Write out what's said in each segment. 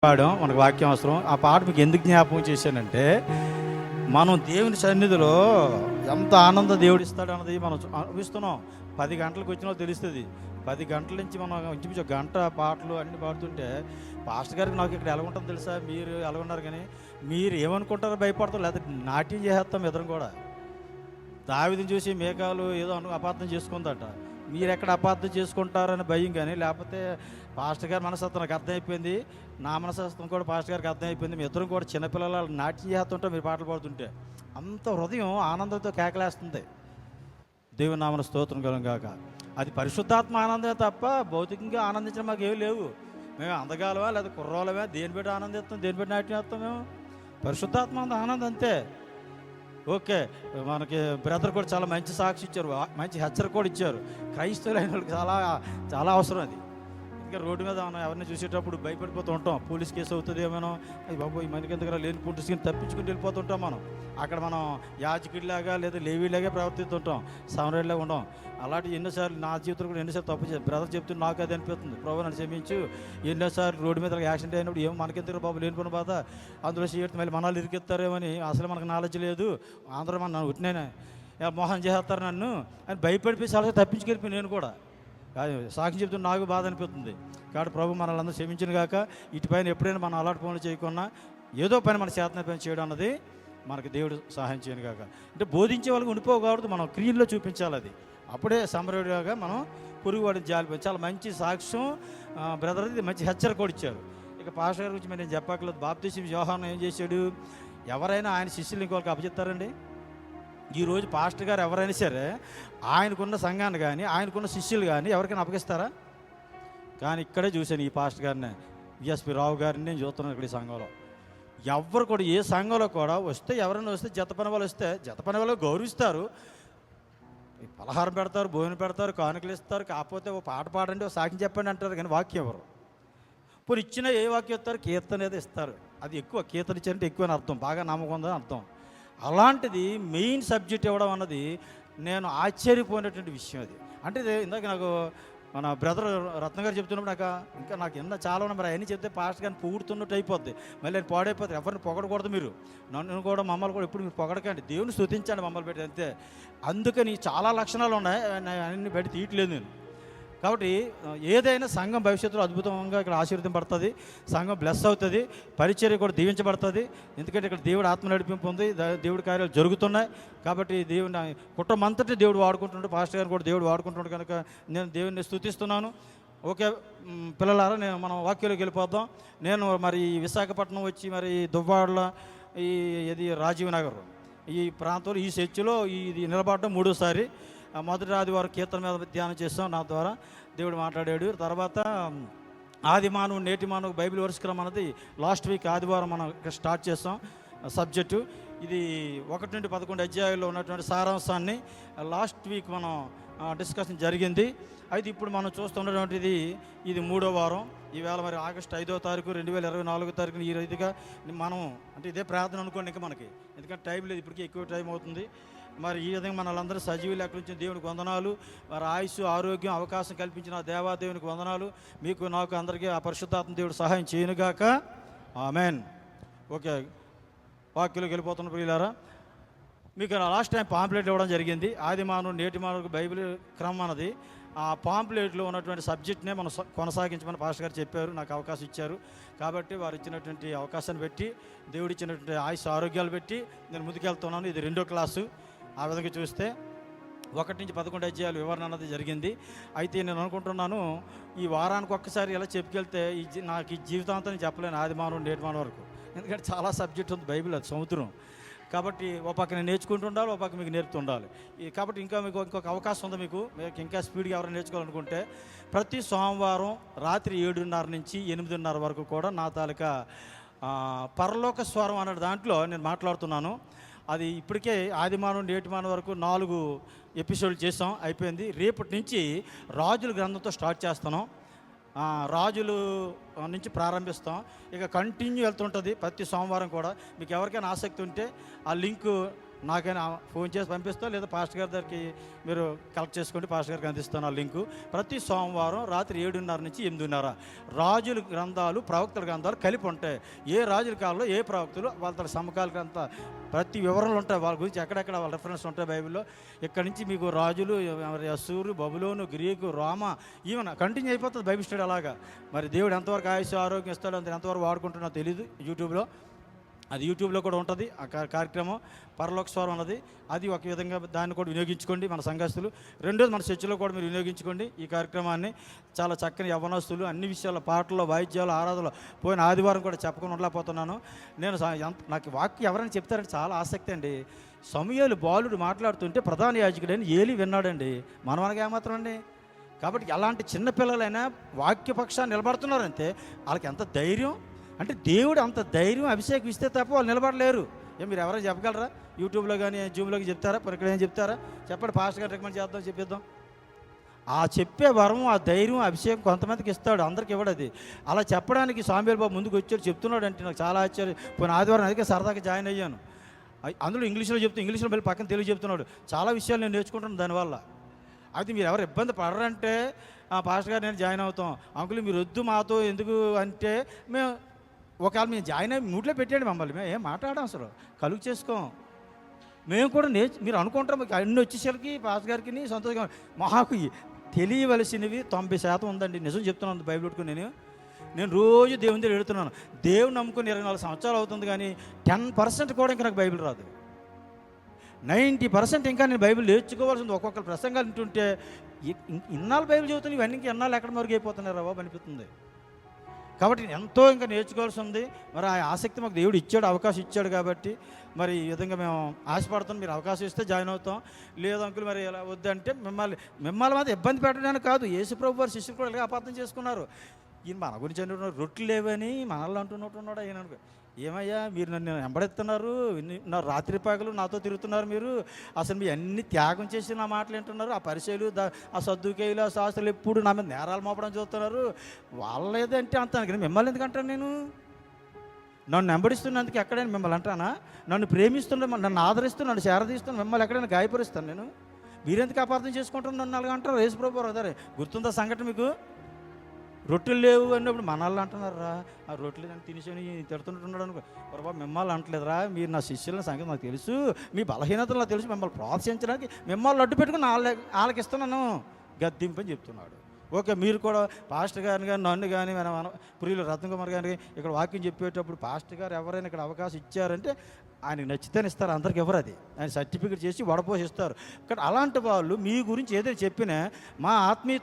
పాడాం, మనకు వాక్యం అవసరం. ఆ పాట మీకు ఎందుకు జ్ఞాపకం చేశానంటే, మనం దేవుని సన్నిధిలో ఎంత ఆనందం దేవుడు ఇస్తాడు అన్నది మనం అనుభవిస్తున్నాం. 10 గంటలకు వచ్చినా తెలుస్తుంది. 10 గంటల నుంచి మనం ఇంచుమించు గంట పాటలు అన్నీ పాడుతుంటే, పాస్టర్ గారికి నాకు ఇక్కడ ఎలా ఉంటుందో తెలుసా, మీరు ఎలా ఉన్నారు కానీ మీరు ఏమనుకుంటారో భయపడతారు, లేకపోతే నాట్యం చేసేస్తాం ఇద్దరం కూడా. దావీదుని చూసి మేకాలు ఏదో అపార్థం చేసుకుందట, మీరు ఎక్కడ అపార్థం చేసుకుంటారని భయం. కానీ లేకపోతే పాస్టర్ గారి మనస్తత్వం నాకు అర్థమైపోయింది, నా మనస్తత్వం కూడా పాస్టర్ గారికి అర్థమైపోయింది. మీ ఇద్దరం కూడా చిన్నపిల్లల నాట్యం చేస్తుంటే మీరు పాటలు పాడుతుంటే అంత హృదయం ఆనందంతో కేకలేస్తుంది. దేవుని నామన స్తోత్రం కలుగును గాక. అది పరిశుద్ధాత్మ ఆనందమే తప్ప భౌతికంగా ఆనందించడం మాకు ఏమి లేవు. మేము అందగాలమా లేదా కుర్రోలమే, దేని పెట్టి ఆనందిస్తాం, దేని పెట్టి నాట్యం చేస్తాం. మేము పరిశుద్ధాత్మ ఆనందం అంతే. ఓకే, మనకి బ్రదర్ కూడా చాలా మంచి సాక్షి ఇచ్చారు, మంచి హెచ్చరిక కూడా ఇచ్చారు. క్రైస్తవులైన వాళ్ళకి చాలా చాలా అవసరం అది. ఇంకా రోడ్డు మీద మనం ఎవరిని చూసేటప్పుడు భయపడిపోతూ ఉంటాం, పోలీస్ కేసు అవుతుంది ఏమైనా, అది బాబు ఈ మనకి ఎందుకు లేని పుట్టించుకుని తప్పించుకుని వెళ్ళిపోతుంటాం. అక్కడ మనం యాజకుడిలాగా లేదా లేవీలాగా ప్రవర్తిస్తుంటాం, సమరేలాగా ఉండం. అలాంటి ఎన్నోసార్లు నా జీవితంలో కూడా ఎన్నోసార్లు తప్పు చేసి బ్రదర్ చెప్తున్నా నాకు అది అనిపిస్తుంది, ప్రభు నన్ను క్షమించు. ఎన్నోసార్లు రోడ్డు మీద యాక్సిడెంట్ అయినప్పుడు ఏమో మనకెందుకు బాబు లేనిపోయిన బాధ, అందులో చేయడం మళ్ళీ మనాలు ఇరికిస్తారేమని అసలు మనకు నాలెడ్జ్ లేదు. అందరూ నన్ను ఉట్టినేనే మోహన్ చేస్తారు నన్ను అని భయపడిపోయి చాలా తప్పించుకెళ్ళిపోయి నేను కూడా సాక్షి చెప్తున్న నాకు బాధ అనిపిస్తుంది. కాబట్టి ప్రభు మనల్ని అందరూ క్షమించిన గాక. ఇటుపైన ఎప్పుడైనా మనం అలాంటి పనులు చేయకుండా ఏదో పని మన చేతన పని చేయడం అన్నది మనకు దేవుడు సహాయం చేయను గాక. అంటే బోధించే వాళ్ళకి ఉండిపోకూడదు, మనం క్రియల్లో చూపించాలి. అది అప్పుడే సమరుడిగా మనం పురుగువాడిని జాలిపోయి చాలా మంచి సాక్ష్యం బ్రదర్, ఇది మంచి హెచ్చరిక కూడా ఇచ్చారు. ఇక పాస్టర్ గారి గురించి నేను చెప్పక్కర్లేదు. బాప్తిసం యోహాను ఏం చేశాడు, ఎవరైనా ఆయన శిష్యులు ఇంకొకరికి అప్పచెప్తారండి? ఈరోజు పాస్టర్ గారు ఎవరైనా సరే ఆయనకున్న సంఘాన్ని కానీ ఆయనకున్న శిష్యులు కానీ ఎవరికైనా అప్పగిస్తారా? కానీ ఇక్కడే చూశాను ఈ పాస్టర్ గారిని, విఎస్పి రావు గారిని నేను చూస్తున్నాను ఇక్కడ ఈ సంఘంలో. ఎవరు కూడా ఏ సంఘంలో కూడా వస్తే ఎవరైనా వస్తే జత పని వాళ్ళు వస్తే జత పని వాళ్ళు గౌరవిస్తారు, పలహారం పెడతారు, భోజనం పెడతారు, కానుకలు ఇస్తారు. కాకపోతే ఓ పాట పాడండి, ఓ సాక్ష్యం చెప్పండి అంటారు. కానీ వాక్యం ఎవరు ఇప్పుడు ఇచ్చినా ఏ వాక్యం ఇస్తారు? కీర్తన ఏదో ఇస్తారు. అది ఎక్కువ కీర్తన ఇచ్చారంటే ఎక్కువని అర్థం, బాగా నమ్మకం ఉందని అర్థం. అలాంటిది మెయిన్ సబ్జెక్ట్ ఇవ్వడం అన్నది నేను ఆశ్చర్యపోయినటువంటి విషయం. అది అంటే ఇందాక నాకు మన బ్రదర్ రత్న గారు చెప్తున్నప్పుడు నాకు ఎన్న చాలా ఉన్నాయి. మరి అవన్నీ చెప్తే పాస్ట్ కానీ పొగుడుతున్నట్టు అయిపోద్ది, మళ్ళీ నేను పాడైపోతుంది. ఎవరిని పొగడకూడదు, మీరు నన్ను కూడా మమ్మల్ని కూడా ఎప్పుడు మీరు పొగడకండి, దేవుని స్తుతించండి మమ్మల్ని పెట్టి అంతే. అందుకని చాలా లక్షణాలు ఉన్నాయి, అన్ని బయట తీయట్లేదు నేను. కాబట్టి ఏదైనా సంఘం భవిష్యత్తులో అద్భుతంగా ఇక్కడ ఆశీర్వదింపబడుతుంది, సంఘం బ్లెస్ అవుతుంది, పరిచర్య కూడా దీవించబడుతుంది. ఎందుకంటే ఇక్కడ దేవుడు ఆత్మ నడిపింపు ఉంది, దేవుడి కార్యాలు జరుగుతున్నాయి. కాబట్టి దేవుని కుటుంబం అంతటి దేవుడు వాడుకుంటున్నాడు, పాస్టర్ గారు కూడా దేవుడు వాడుకుంటున్నాడు. కనుక నేను దేవుడిని స్తుతిస్తున్నాను. ఓకే పిల్లలారా, మనం వాక్యంలోకి వెళ్ళిపోద్దాం. నేను మరి విశాఖపట్నం వచ్చి మరి దువ్వాడల ఇది రాజీవ్ నగర్ ఈ ప్రాంతంలో ఈ చర్చిలో ఇది నిలబడడం 3వ సారి. మొదటి ఆదివారం కీర్తన మీద ధ్యానం చేస్తాం, నా ద్వారా దేవుడు మాట్లాడాడు. తర్వాత ఆది మానవు నేటి మానవు బైబిల్ వర్షక్రమం అన్నది లాస్ట్ వీక్ ఆదివారం మనం ఇక్కడ స్టార్ట్ చేస్తాం సబ్జెక్టు. ఇది 1 నుండి 11 అధ్యాయాల్లో ఉన్నటువంటి సారాంశాన్ని లాస్ట్ వీక్ మనం డిస్కషన్ జరిగింది. అయితే ఇప్పుడు మనం చూస్తున్నటువంటిది ఇది 3వ వారం. ఈవేళ మరి ఆగస్టు 5వ తారీఖు 2024 తారీఖున ఈ రీతిగా మనం అంటే ఇదే ప్రార్థన అనుకోండి ఇంకా మనకి, ఎందుకంటే టైం లేదు, ఇప్పటికీ ఎక్కువ టైం అవుతుంది. మరి ఈ విధంగా మనలందరూ సజీవులు ఎక్కడి నుంచి దేవునికి వందనాలు. మరి ఆయుస్సు ఆరోగ్యం అవకాశం కల్పించిన దేవాదేవునికి వందనాలు. మీకు నాకు అందరికీ ఆ పరిశుద్ధాత్మ దేవుడు సహాయం చేయనుగాక. ఆమెన్. ఓకే, వాక్యంలోకి వెళ్ళిపోతున్న ప్రియులారా, మీకు లాస్ట్ టైం పాంప్లెట్ ఇవ్వడం జరిగింది. ఆది మానవుడు నేటి మానవుడికి బైబిల్ క్రమం అన్నది ఆ పాంప్లెట్లో ఉన్నటువంటి సబ్జెక్ట్నే మనం కొనసాగించమని పాస్టర్ గారు చెప్పారు, నాకు అవకాశం ఇచ్చారు. కాబట్టి వారు ఇచ్చినటువంటి అవకాశాన్ని బట్టి, దేవుడు ఇచ్చినటువంటి ఆయుష్ ఆరోగ్యాలు పెట్టి నేను ముందుకెళ్తున్నాను. ఇది 2వ క్లాసు. ఆ విధంగా చూస్తే 1 నుంచి 11 అధ్యాయాలు వివరణ అన్నది జరిగింది. అయితే నేను అనుకుంటున్నాను ఈ వారానికి ఒక్కసారి ఇలా చెప్పుకెళ్తే నాకు ఈ జీవితాంతం చెప్పలేను ఆది మానవుడు నేటి మానవు వరకు, ఎందుకంటే చాలా సబ్జెక్ట్ ఉంది బైబిల్, అది సముద్రం. కాబట్టి ఒక పక్క నేను నేర్చుకుంటూ ఉండాలి, ఒక పక్క మీకు నేర్పుతుండాలి. కాబట్టి మీకు ఇంకొక అవకాశం ఉంది, మీకు ఇంకా స్పీడ్గా ఎవరైనా నేర్చుకోవాలనుకుంటే ప్రతి సోమవారం రాత్రి 7:30 నుంచి 8:30 వరకు కూడా నా తాలూకా పరలోక స్వరం అనే దాంట్లో నేను మాట్లాడుతున్నాను. అది ఇప్పటికే ఆది మానవుడు నేటి మానవు వరకు 4 ఎపిసోడ్లు చేసాం, అయిపోయింది. రేపటి నుంచి రాజుల గ్రంథంతో స్టార్ట్ చేస్తున్నాం, రాజులు నుంచి ప్రారంభిస్తాం. ఇక కంటిన్యూ వెళ్తుంటుంది ప్రతి సోమవారం కూడా. మీకు ఎవరికైనా ఆసక్తి ఉంటే ఆ లింకు నాకైనా ఫోన్ చేసి పంపిస్తా, లేదా పాస్టర్ గారి దగ్గరికి మీరు కలెక్ట్ చేసుకోండి, పాస్టర్ గారికి అందిస్తాను ఆ లింకు. ప్రతి సోమవారం రాత్రి 7:30 నుంచి 8:30 రాజుల గ్రంథాలు, ప్రవక్తల గ్రంథాలు కలిపి ఉంటాయి. ఏ రాజుల కాలంలో ఏ ప్రవక్తలు వాళ్ళ సమకాలిక అంతా ప్రతి వివరణలు ఉంటాయి, వాళ్ళ గురించి ఎక్కడెక్కడ వాళ్ళ రెఫరెన్స్ ఉంటాయి బైబిల్లో. ఇక్కడ నుంచి మీకు రాజులు, అస్సూరు, బబులోను, గ్రీకు, రోమా ఈవెన్ కంటిన్యూ అయిపోతుంది బైబిల్ స్టడీ అలాగా. మరి దేవుడు ఎంతవరకు ఆయుష్ ఆరోగ్యం ఇస్తాడో అంత ఎంతవరకు వాడుకుంటున్నా తెలియదు. యూట్యూబ్లో అది యూట్యూబ్లో కూడా ఉంటుంది ఆ కార్యక్రమం, పరలోక స్వరం అన్నది. అది ఒక విధంగా దాన్ని కూడా వినియోగించుకోండి మన సంఘస్థులు. రెండోది మన చర్చిలో కూడా మీరు వినియోగించుకోండి ఈ కార్యక్రమాన్ని. చాలా చక్కని యవ్వనస్తులు అన్ని విషయాల్లో, పాటల్లో, వాయిద్యాలు, ఆరాధనలో పోయిన ఆదివారం కూడా చెప్పకుండా ఉండలేకపోతున్నాను నేను. నాకు వాక్యం ఎవరైనా చెప్తారంటే చాలా ఆసక్తి అండి. సమూయేలు బాలుడు మాట్లాడుతుంటే ప్రధాన యాజకుడని ఏలి విన్నాడండి. మనకి ఏమాత్రం అండి. కాబట్టి అలాంటి చిన్నపిల్లలైనా వాక్యపక్షాన్ని నిలబడుతున్నారంటే వాళ్ళకి ఎంత ధైర్యం అంటే, దేవుడు అంత ధైర్యం అభిషేకం ఇస్తే తప్ప వాళ్ళు నిలబడలేరు. మీరు ఎవరైనా చెప్పగలరా? యూట్యూబ్లో కానీ జూమ్లోకి చెప్తారా? ఇక్కడ ఏం చెప్తారా? చెప్పండి, పాస్టర్ గారు రికమెండ్ చేద్దాం, చెప్పిద్దాం. ఆ చెప్పే వరం, ఆ ధైర్యం, అభిషేకం కొంతమందికి ఇస్తాడు, అందరికి ఇవ్వడు. అది అలా చెప్పడానికి సమూయేలు బాబు ముందుకు వచ్చాడు, చెప్తున్నాడు అంటే నాకు చాలా ఆశ్చర్యం. పోయిన ఆదివారం అందుకే సరదాగా జాయిన్ అయ్యాను. అందులో ఇంగ్లీష్లో ఇంగ్లీష్లో వెళ్ళి పక్కన తెలుగు చెప్తున్నాడు. చాలా విషయాలు నేను నేర్చుకుంటున్నాను దానివల్ల. అది మీరు ఎవరు ఇబ్బంది పడరంటే పాస్టర్ గారు నేను జాయిన్ అవుతాం, అంకుల్ మీరు వద్దు మాతో ఎందుకు అంటే, మేము ఒకవేళ మేము జాయిన్ అయ్యి మూట్లో పెట్టాడు మమ్మల్ని, మేము ఏం మాట్లాడాం అసలు, కలుగు చేసుకోం. మేము కూడా మీరు అనుకుంటాం మీకు అన్ని వచ్చేసరికి పాస్టర్ గారికి సంతోషంగా. మాకు తెలియవలసినవి 90% ఉందండి. నిజం చెప్తున్నాను బైబిల్ పెట్టుకుని నేను రోజు దేవుని దగ్గర ఎడుతున్నాను. దేవుని నమ్ముకుని 24 సంవత్సరాలు అవుతుంది, కానీ 10% కూడా ఇంకా నాకు బైబిల్ రాదు. 90% ఇంకా నేను బైబిల్ నేర్చుకోవాల్సింది. ఒక్కొక్కరు ప్రసంగాలు వింటుంటే ఇన్నాళ్ళు బైబిల్ చదువుతున్నా, ఇవన్నీ ఇన్నాళ్ళు ఎక్కడ మరుగైపోతున్నారా బాబు అనిపిస్తుంది. కాబట్టి ఎంతో ఇంకా నేర్చుకోవాల్సి ఉంది. మరి ఆ ఆసక్తి మాకు దేవుడు ఇచ్చాడు, అవకాశం ఇచ్చాడు. కాబట్టి మరి ఈ విధంగా మేము ఆశపడుతున్నాం. మీరు అవకాశం ఇస్తే జాయిన్ అవుతాం, లేదు అంకుల్ మరి ఇలా వద్దంటే మిమ్మల్ని మాత్రం ఇబ్బంది పెట్టడానికి కాదు. యేసుప్రభు వారి శిష్యులు కూడా ఇలాగే అపార్థం చేసుకున్నారు. ఈయన మన గురించి అంటున్నారు, రొట్టెలు లేవని మనల్ని అంటున్నట్టున్నాడు ఆయన. ఏమయ్యా మీరు నన్ను వెంబడెత్తున్నారు, నా రాత్రి పగలు నాతో తిరుగుతున్నారు, మీరు అసలు మీ అన్ని త్యాగం చేసి నా మాటలు వింటున్నారు. ఆ పరిచయలు, ఆ సద్దుకేయులు, ఆ శాస్త్రులు ఎప్పుడు నా మీద నేరాలు మోపడం చూస్తున్నారు. వాళ్ళేదంటే అంత మిమ్మల్ని ఎందుకంటాను నేను? నన్ను వెంబడిస్తున్నందుకు ఎక్కడైనా మిమ్మల్ని అంటానా? నన్ను ప్రేమిస్తున్న, నన్ను ఆదరిస్తూ, నన్ను శారదీస్తున్న మిమ్మల్ని ఎక్కడైనా గాయపరుస్తాను నేను? మీరెందుకు అపార్థం చేసుకుంటాను నన్ను అలాగ అంటారు? యేసుప్రభు అదే గుర్తుందా సంఘటన మీకు? రొట్టెలు లేవు అన్నప్పుడు మనల్ని అంటున్నారా? ఆ రొట్టెలు నన్ను తినేసని తిడుతుంటున్నాడు అనుకో, బాబా మిమ్మల్ని అంటలేదురా, మీరు నా శిష్యుల సంగతి నాకు తెలుసు, మీ బలహీనతలు నాకు తెలుసు, మిమ్మల్ని ప్రోత్సహించడానికి మిమ్మల్ని అడ్డు పెట్టుకుని వాళ్ళకి ఇస్తున్నాను గద్దింపని చెప్తున్నాడు. ఓకే, మీరు కూడా పాస్టర్ గారిని కానీ నన్ను కానీ మన ప్రియులు రత్నకుమార్ గారికి ఇక్కడ వాక్యం చెప్పేటప్పుడు పాస్టర్ గారు ఎవరైనా ఇక్కడ అవకాశం ఇచ్చారంటే ఆయనకు నచ్చితేనే ఇస్తారు, అందరికి ఎవరు అది ఆయన సర్టిఫికేట్ చేసి వడపోసిస్తారు. కానీ అలాంటి వాళ్ళు మీ గురించి ఏదైనా చెప్పినా మా ఆత్మీయ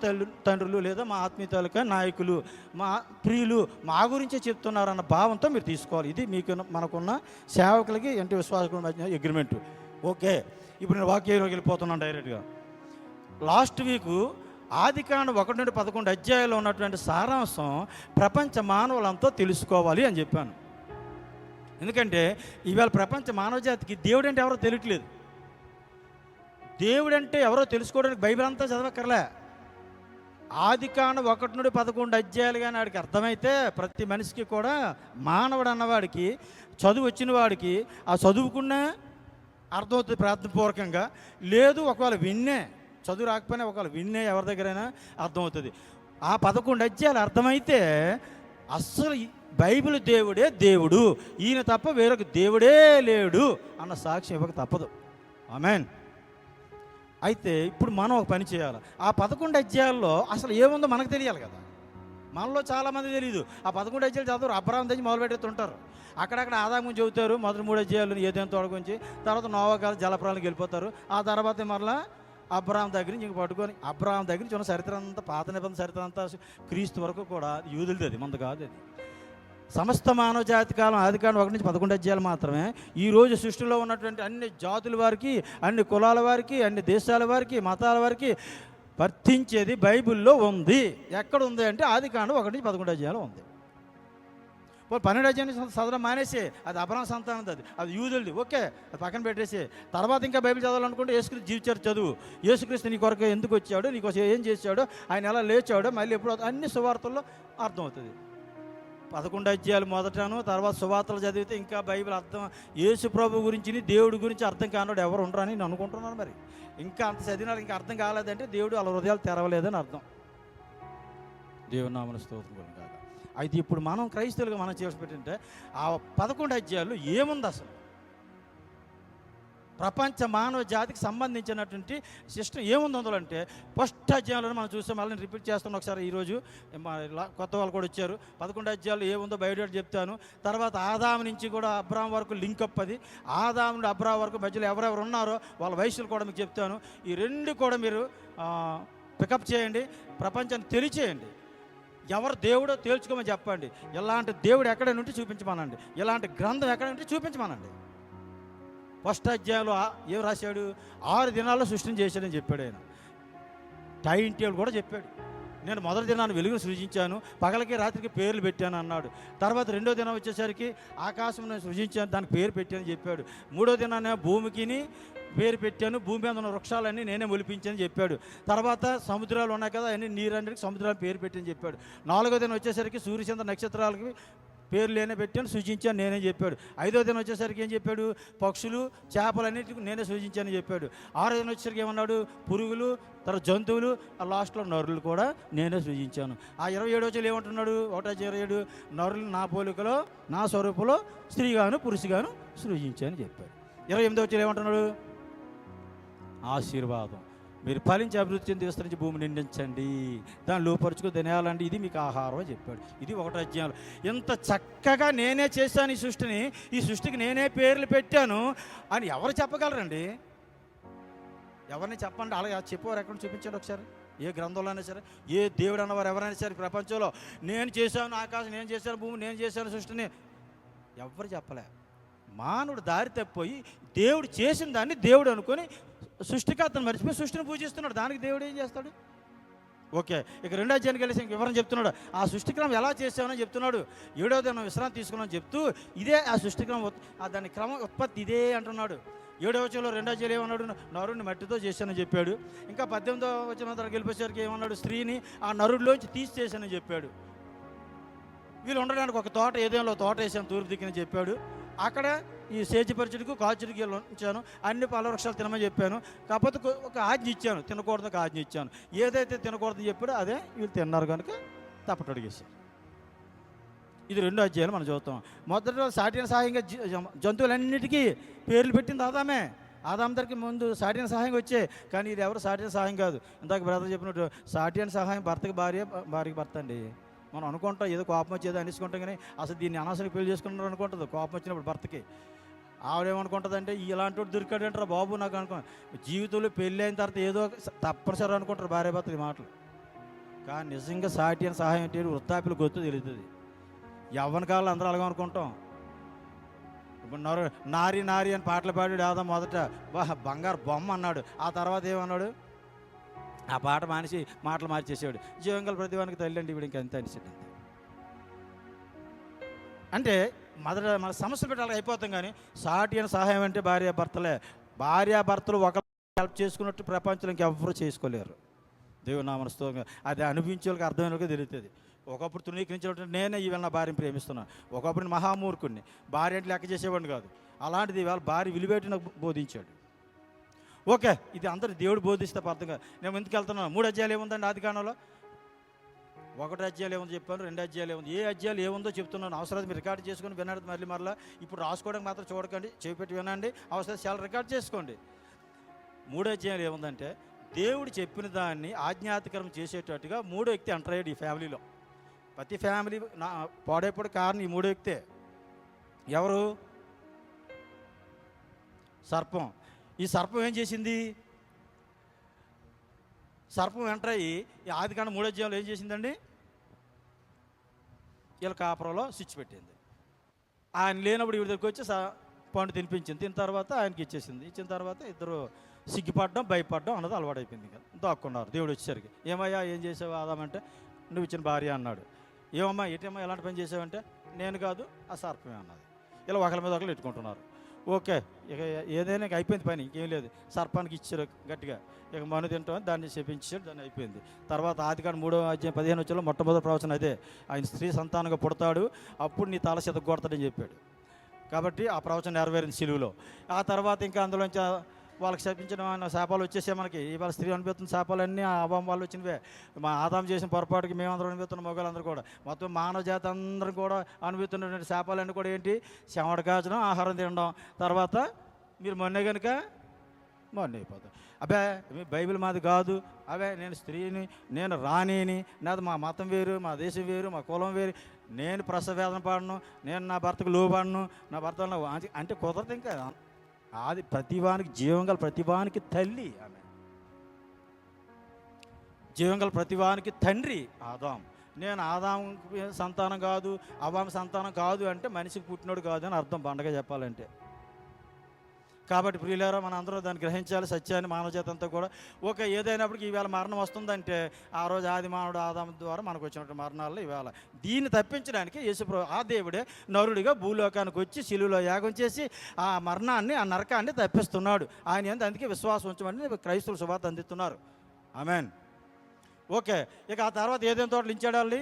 తండ్రులు లేదా మా ఆత్మీయ తాలూకా నాయకులు, మా ప్రియులు మా గురించే చెప్తున్నారన్న భావంతో మీరు తీసుకోవాలి. ఇది మీకు మనకున్న సేవకులకి అంటే విశ్వాసకుల మధ్య అగ్రిమెంట్. ఓకే, ఇప్పుడు నేను వాక్యంలోకి వెళ్ళిపోతున్నాను డైరెక్ట్గా. లాస్ట్ వీకు ఆదికాండం 1 నుండి 11 అధ్యాయాల్లో ఉన్నటువంటి సారాంశం ప్రపంచ మానవులంతా తెలుసుకోవాలి అని చెప్పాను. ఎందుకంటే ఇవాళ ప్రపంచ మానవ జాతికి దేవుడు అంటే ఎవరో తెలియట్లేదు. దేవుడు అంటే ఎవరో తెలుసుకోవడానికి బైబిల్ అంతా చదవక్కర్లే. ఆదికాండం 1 నుండి 11 అధ్యాయాలు కానీ వాడికి అర్థమైతే ప్రతి మనిషికి కూడా, మానవుడు అన్నవాడికి, చదువు వచ్చిన వాడికి ఆ చదువుకున్న అర్థమవుతుంది ప్రార్థనపూర్వకంగా. లేదు ఒకవేళ విన్నే, చదువు రాకపోయినా ఒకవేళ విన్నే ఎవరి దగ్గరైనా అర్థమవుతుంది. ఆ 11 అధ్యాయాలు అర్థమైతే అస్సలు బైబిల్ దేవుడే దేవుడు, ఈయన తప్ప వేరొక దేవుడే లేడు అన్న సాక్ష్యం ఇవ్వక తప్పదు. ఆమేన్. అయితే ఇప్పుడు మనం ఒక పని చేయాలి. ఆ 11 అధ్యాయాల్లో అసలు ఏముందో మనకు తెలియాలి కదా. మనలో చాలామంది తెలియదు. ఆ 11 అధ్యాయాలు చదువు అబ్రహాం దగ్గర మొదలు పెట్టేస్తుంటారు. అక్కడక్కడ ఆదాము చదువుతారు, మొదటి 3 అధ్యాయాలు ఏదైనా తోడుకొంచి, తర్వాత నోవకాల జలప్రాలకు వెళ్ళిపోతారు. ఆ తర్వాత మరలా అబ్రహాం దగ్గర నుంచి ఇంక పట్టుకొని, అబ్రహాం దగ్గర నుంచి ఉన్న చరిత్ర అంతా, పాత నిబంధన చరిత్ర అంతా క్రీస్తు వరకు కూడా యూదులది, అది మంది కాదు. అది సమస్త మానవ జాతి కాలం ఆదికాండం 1 నుంచి 11 అధ్యాయాలు మాత్రమే. ఈరోజు సృష్టిలో ఉన్నటువంటి అన్ని జాతుల వారికి, అన్ని కులాల వారికి, అన్ని దేశాల వారికి, మతాల వారికి వర్తించేది బైబిల్లో ఉంది. ఎక్కడ ఉంది అంటే ఆదికాండం 1 నుంచి 11 అధ్యాయాలు ఉంది. 12 అధ్యాయాన్ని చదవడం మానేసి, అది అబ్రహాం సంతానం, అది యూదులది. ఓకే, అది పక్కన పెట్టేసి తర్వాత ఇంకా బైబిల్ చదవాలనుకుంటే యేసుక్రీస్తు జీవితాలు చదువు. యేసుక్రీస్తు నీ కొరకు ఎందుకు వచ్చాడు, నీకోసం ఏం చేశాడో, ఆయన ఎలా లేచాడో, మళ్ళీ ఎప్పుడు, అన్ని సువార్తల్లో అర్థమవుతుంది. 11 అధ్యాయాలు మొదటను, తర్వాత సువార్తలు చదివితే ఇంకా బైబిల్ అర్థం, యేసు ప్రభు గురించి దేవుడి గురించి అర్థం కానివాడు ఎవరు ఉండరని నేను అనుకుంటున్నాను. మరి ఇంకా అంత చదివినా ఇంకా అర్థం కాలేదంటే దేవుడు వాళ్ళ హృదయాలు తెరవలేదని అర్థం. దేవుని నామమున స్తోత్రం కాదు. అయితే ఇప్పుడు మనం క్రైస్తవులుగా మనం చేసిపెట్టింటే ఆ 11 అధ్యాయాలు ఏముంది అసలు? ప్రపంచ మానవ జాతికి సంబంధించినటువంటి సిస్టమ్ ఏముంది అందులో అంటే, ఫస్ట్ అధ్యాయంలో మనం చూసాం. మళ్ళీ రిపీట్ చేస్తున్నాం ఒకసారి. ఈరోజు కొత్త వాళ్ళు కూడా వచ్చారు. 11 అధ్యాయాలు ఏముందో బయట చెప్తాను. తర్వాత ఆదాము నుంచి కూడా అబ్రాహం వరకు లింకప్. అది ఆదాము నుండి అబ్రాహం వరకు మధ్యలో ఎవరెవరు ఉన్నారో వాళ్ళ వయసులు కూడా మీకు చెప్తాను. ఈ రెండు కూడా మీరు పికప్ చేయండి, ప్రపంచాన్ని తెలియచేయండి. ఎవరు దేవుడో తేల్చుకోమని చెప్పండి. ఇలాంటి దేవుడు ఎక్కడ నుండి చూపించమనండి, ఇలాంటి గ్రంథం ఎక్కడ నుండి చూపించమనండి. ఫస్ట్ అధ్యాయంలో ఏం రాశాడు? 6 దినాల్లో సృష్టిని చేశాడని చెప్పాడు ఆయన. టైం టేబుల్ కూడా చెప్పాడు. నేను మొదటి దినాన్ని వెలుగును సృజించాను, పగలకి రాత్రికి పేర్లు పెట్టాను అన్నాడు. తర్వాత రెండో దినం వచ్చేసరికి ఆకాశం నేను సృజించాను, దానికి పేరు పెట్టానని చెప్పాడు. మూడో దినాన్ని భూమికిని పేరు పెట్టాను, భూమి మీద ఉన్న వృక్షాలన్నీ నేనే మొలిపించానని చెప్పాడు. తర్వాత సముద్రాలు ఉన్నాయి కదా, అన్ని నీరన్నిటికి సముద్రాలు పేరు పెట్టని చెప్పాడు. నాలుగో దినం వచ్చేసరికి సూర్యచంద్ర నక్షత్రాలకి పేరు నేనే పెట్టాను, సృజించాను నేనే చెప్పాడు. ఐదో దినం వచ్చేసరికి ఏం చెప్పాడు? పక్షులు చేపలన్నిటికీ నేనే సృజించానని చెప్పాడు. ఆరో దినం వచ్చేసరికి ఏమన్నాడు? పురుగులు, తర్వాత జంతువులు, ఆ లాస్ట్లో నరులు కూడా నేనే సృజించాను. ఆ 27వ వచనంలో ఏమంటున్నాడు? 1:27 నరులు నా పోలికలో నా స్వరూపులో స్త్రీగాను పురుషుగాను సృజించానని చెప్పాడు. 28వ వచనంలో ఏమంటున్నాడు? ఆశీర్వాదం, మీరు ఫలించి అభివృద్ధి చెంది విస్తరించి భూమి నిండించండి, దాన్ని లోపరుచుకు తినేయాలండి, ఇది మీకు ఆహారం అని చెప్పాడు. ఇది 1వ అధ్యాయం. ఎంత చక్కగా నేనే చేశాను ఈ సృష్టిని, ఈ సృష్టికి నేనే పేర్లు పెట్టాను అని ఎవరు చెప్పగలరండి? ఎవరిని చెప్పండి. అలాగే చెప్పేవారు ఎక్కడ చూపించండి ఒకసారి. ఏ గ్రంథంలో అయినా సరే, ఏ దేవుడు అన్నవారు ఎవరైనా సరే ప్రపంచంలో నేను చేశాను ఆకాశం, నేను చేశాను భూమి, నేను చేశాను సృష్టిని, ఎవరు చెప్పలే. మానవుడు దారి తప్పిపోయి దేవుడు చేసిన దాన్ని దేవుడు అనుకొని సృష్టికర్తను మర్చిపోయి సృష్టిని పూజిస్తున్నాడు. దానికి దేవుడు ఏం చేస్తాడు? ఓకే, ఇక 2వ అధ్యాయానికి కలిసి వివరణ చెప్తున్నాడు. ఆ సృష్టిక్రమం ఎలా చేసామని చెప్తున్నాడు. 7వ దినం విశ్రాంతి తీసుకున్నాను చెప్తూ ఇదే ఆ సృష్టిక్రమం, దాని క్రమం ఉత్పత్తి ఇదే అంటున్నాడు. 7వ వచనంలో 2వ అధ్యాయం ఏమన్నాడు? నరుడిని మట్టితో చేశానని చెప్పాడు. ఇంకా 18వ వచనం దగ్గర గెలిపేసరికి ఏమన్నాడు? స్త్రీని ఆ నరుడిలోంచి తీసి చేశానని చెప్పాడు. వీళ్ళు ఉండడానికి ఒక తోట, ఏదేమో తోట వేసాను తూర్పు దిక్కుని చెప్పాడు. అక్కడ ఈ సేద్యపరచుడికి కాచుడికి ఉంచాను, అన్ని ఫలవృక్షాలు తినమని చెప్పాను. కాకపోతే ఒక ఆజ్ఞ ఇచ్చాను, తినకూడదు ఒక ఆజ్ఞ ఇచ్చాను. ఏదైతే తినకూడదని చెప్పాడో అదే వీళ్ళు తిన్నారు కనుక తప్పటడిగేశారు. ఇది 2వ అధ్యాయాలు మనం చూస్తాం. మొదట సాటిన సహాయంగా జంతువులన్నిటికీ పేర్లు పెట్టింది ఆదామే. ఆదాం దగ్గరికి ముందు సాటిన సహాయంగా వచ్చే, కానీ ఇది ఎవరు సాటిన సహాయం కాదు. ఇందాక బ్రదర్ చెప్పినట్టు సాటిన సహాయం భర్తకి భార్య, భార్యకి భర్త అండి. మనం అనుకుంటాం ఏదో కోపం వచ్చేదో అనేసుకుంటాం, కానీ అసలు దీన్ని అనవసరం పెళ్లి చేసుకుంటారు అనుకుంటుంది. కోపం వచ్చినప్పుడు భర్తకి ఆవిడేమనుకుంటుందంటే ఇలాంటి వాడు దొరికాడంటారా బాబు నాకు అనుకో. జీవితంలో పెళ్ళి అయిన తర్వాత ఏదో తప్పనిసరి అనుకుంటారు భార్య భర్తలు మాటలు, కానీ నిజంగా సాటి అని సహాయం అంటే వృత్తాపిలు గొత్తు తెలుస్తుంది. ఎవరి కాళ్ళు అందరూ అలాగే అనుకుంటాం. ఇప్పుడు నారి నారి అని పాటలు పాడాడు ఆదాం. మొదట బంగారు బొమ్మ అన్నాడు, ఆ తర్వాత ఏమన్నాడు? ఆ పాట మానేసి మాటలు మార్చేసాడు. జీవంగల ప్రతివానికి తల్లి అండి, ఇప్పుడు ఇంకా ఎంత అనిసాడు. అంటే మన సమస్యలు పెట్టాలి అయిపోతాం, కానీ సాటి అని సహాయం అంటే భార్యాభర్తలే. భార్యాభర్తలు ఒకరు హెల్ప్ చేసుకున్నట్టు ప్రపంచంలో ఇంకెవ్వరూ చేసుకోలేరు. దేవుని నామమున స్తోత్రం. అది అనుభవించే వాళ్ళకి అర్థమైన వాళ్ళకి తెలుస్తుంది. ఒకప్పుడు తృణీకరించినట్టు నేనే ఈవేళ నా భార్యను ప్రేమిస్తున్నాను. ఒకప్పుడు మహామూర్ఖుడిని, భార్య అంటే లెక్క చేసేవాడిని కాదు. అలాంటిది ఇవాళ భార్య విలువేటి నాకు బోధించాడు. ఓకే, ఇది అందరు దేవుడు బోధిస్తే అర్థం కాదు. నేను ఎందుకు వెళ్తున్నాను? 3 అధ్యాయాలు ఏముందండి ఆదికాండంలో? 1 అధ్యాయాలు ఏముందో చెప్పాను, 2 అధ్యాయాలు ఏముంది, ఏ అధ్యాయాలు ఏముందో చెప్తున్నాను. అవసరం మీరు రికార్డ్ చేసుకొని వినండి. మరలా ఇప్పుడు రాసుకోవడానికి మాత్రం చూడకండి, చేపెట్టి వినండి. అవసరం చాలా రికార్డ్ చేసుకోండి. 3 అధ్యాయాలు ఏముందంటే, దేవుడు చెప్పిన దాన్ని ఆజ్ఞాతికరం చేసేటట్టుగా 3వ వ్యక్తి ఎంటర్ అయ్యాడు ఈ ఫ్యామిలీలో. ప్రతి ఫ్యామిలీ పాడైపోవడం కారణం ఈ 3వ వ్యక్తే. ఎవరు? సర్పం. ఈ సర్పం ఏం చేసింది? సర్పం ఎంటర్ అయ్యి ఈ ఆదికాండం 3వ అధ్యాయంలో ఏం చేసిందండి? వీళ్ళ కాపురంలో స్విచ్ పెట్టింది. ఆయన లేనప్పుడు వీడి దగ్గరికి వచ్చి పండు తినిపించింది. తిన్న తర్వాత ఆయనకి ఇచ్చేసింది. ఇచ్చిన తర్వాత ఇద్దరు సిగ్గుపడడం భయపడడం అన్నది అలవాటైపోయింది. కదా దాక్కున్నారు. దేవుడు వచ్చేసరికి ఏమయ్యా ఏం చేసావు ఆదామంటే, నువ్వు ఇచ్చిన భార్య అన్నాడు. ఏమమ్మా ఏటమ్మా ఎలాంటి పని చేసావంటే, నేను కాదు ఆ సర్పమే అన్నది. ఇలా ఒకరి మీద ఒకరు పెట్టుకుంటున్నారు. ఓకే, ఇక ఏదైనా ఇక అయిపోయింది పని, ఇంకేం లేదు. సర్పానికి ఇచ్చారు గట్టిగా, ఇక మను తింటామని దాన్ని చెప్పించాడు, దాన్ని అయిపోయింది. తర్వాత ఆదికాండం 3:15 మొట్టమొదటి ప్రవచనం అదే, ఆయన స్త్రీ సంతానంగా పుడతాడు, అప్పుడు నీ తల కొడతాడని చెప్పాడు. కాబట్టి ఆ ప్రవచనం నెరవేరింది సిలువలో. ఆ తర్వాత ఇంకా అందులోంచి వాళ్ళకి శపించిన శాపాలు వచ్చేసే మనకి. ఇవాళ స్త్రీ అనిపిస్తున్న శాపాలన్నీ ఆ అవాం వాళ్ళు వచ్చినవే. మా ఆదాం చేసిన పొరపాటుకి మేమందరం అనిపిస్తున్న మొగలందరూ కూడా, మొత్తం మానవ జాతి అందరం కూడా అనుభవిస్తున్నటువంటి శాపాలన్నీ కూడా ఏంటి? చెమట కాచడం, ఆహారం తినడం, తర్వాత మీరు మొన్నే కనుక మొన్న అయిపోతాం. అబ్బే బైబిల్ మాది కాదు, అవే నేను స్త్రీని, నేను రాణిని, నాది మా మతం వేరు, మా దేశం వేరు, మా కులం వేరు, నేను ప్రసవ వేదన పడను, నేను నా భర్తకు లోబడను, నా భర్త అంటే కుదరదు. ఇంకా అది ప్రతివానికి జీవంగల ప్రతివానికి తల్లి ఆమె, జీవంగల ప్రతివానికి తండ్రి ఆదాం. నేను ఆదాం సంతానం కాదు, అవాం సంతానం కాదు అంటే మనిషికి పుట్టినోడు కాదు అని అర్థం బండగా చెప్పాలంటే. కాబట్టి ప్రియులారా, మన అందరూ దాన్ని గ్రహించాలి, సత్యాన్ని. మానవ జాతి అంతా కూడా ఓకే, ఏదైనప్పటికీ ఈవేళ మరణం వస్తుందంటే ఆ రోజు ఆది మానవుడు ఆదాం ద్వారా మనకు వచ్చినటువంటి మరణాల్లో ఈవేళ దీన్ని తప్పించడానికి యేసుప్రభు ఆ దేవుడే నరుడిగా భూలోకానికి వచ్చి శిలువలో యాగం చేసి ఆ మరణాన్ని, ఆ నరకాన్ని తప్పిస్తున్నాడు. ఆయన ఏంది, అందుకే విశ్వాసం ఉంచమని క్రైస్తవులు శుభార్త అందిస్తున్నారు. ఆమెన్. ఓకే, ఇక ఆ తర్వాత ఏదైనా తోటలు ఇచ్చాడు, వాళ్ళని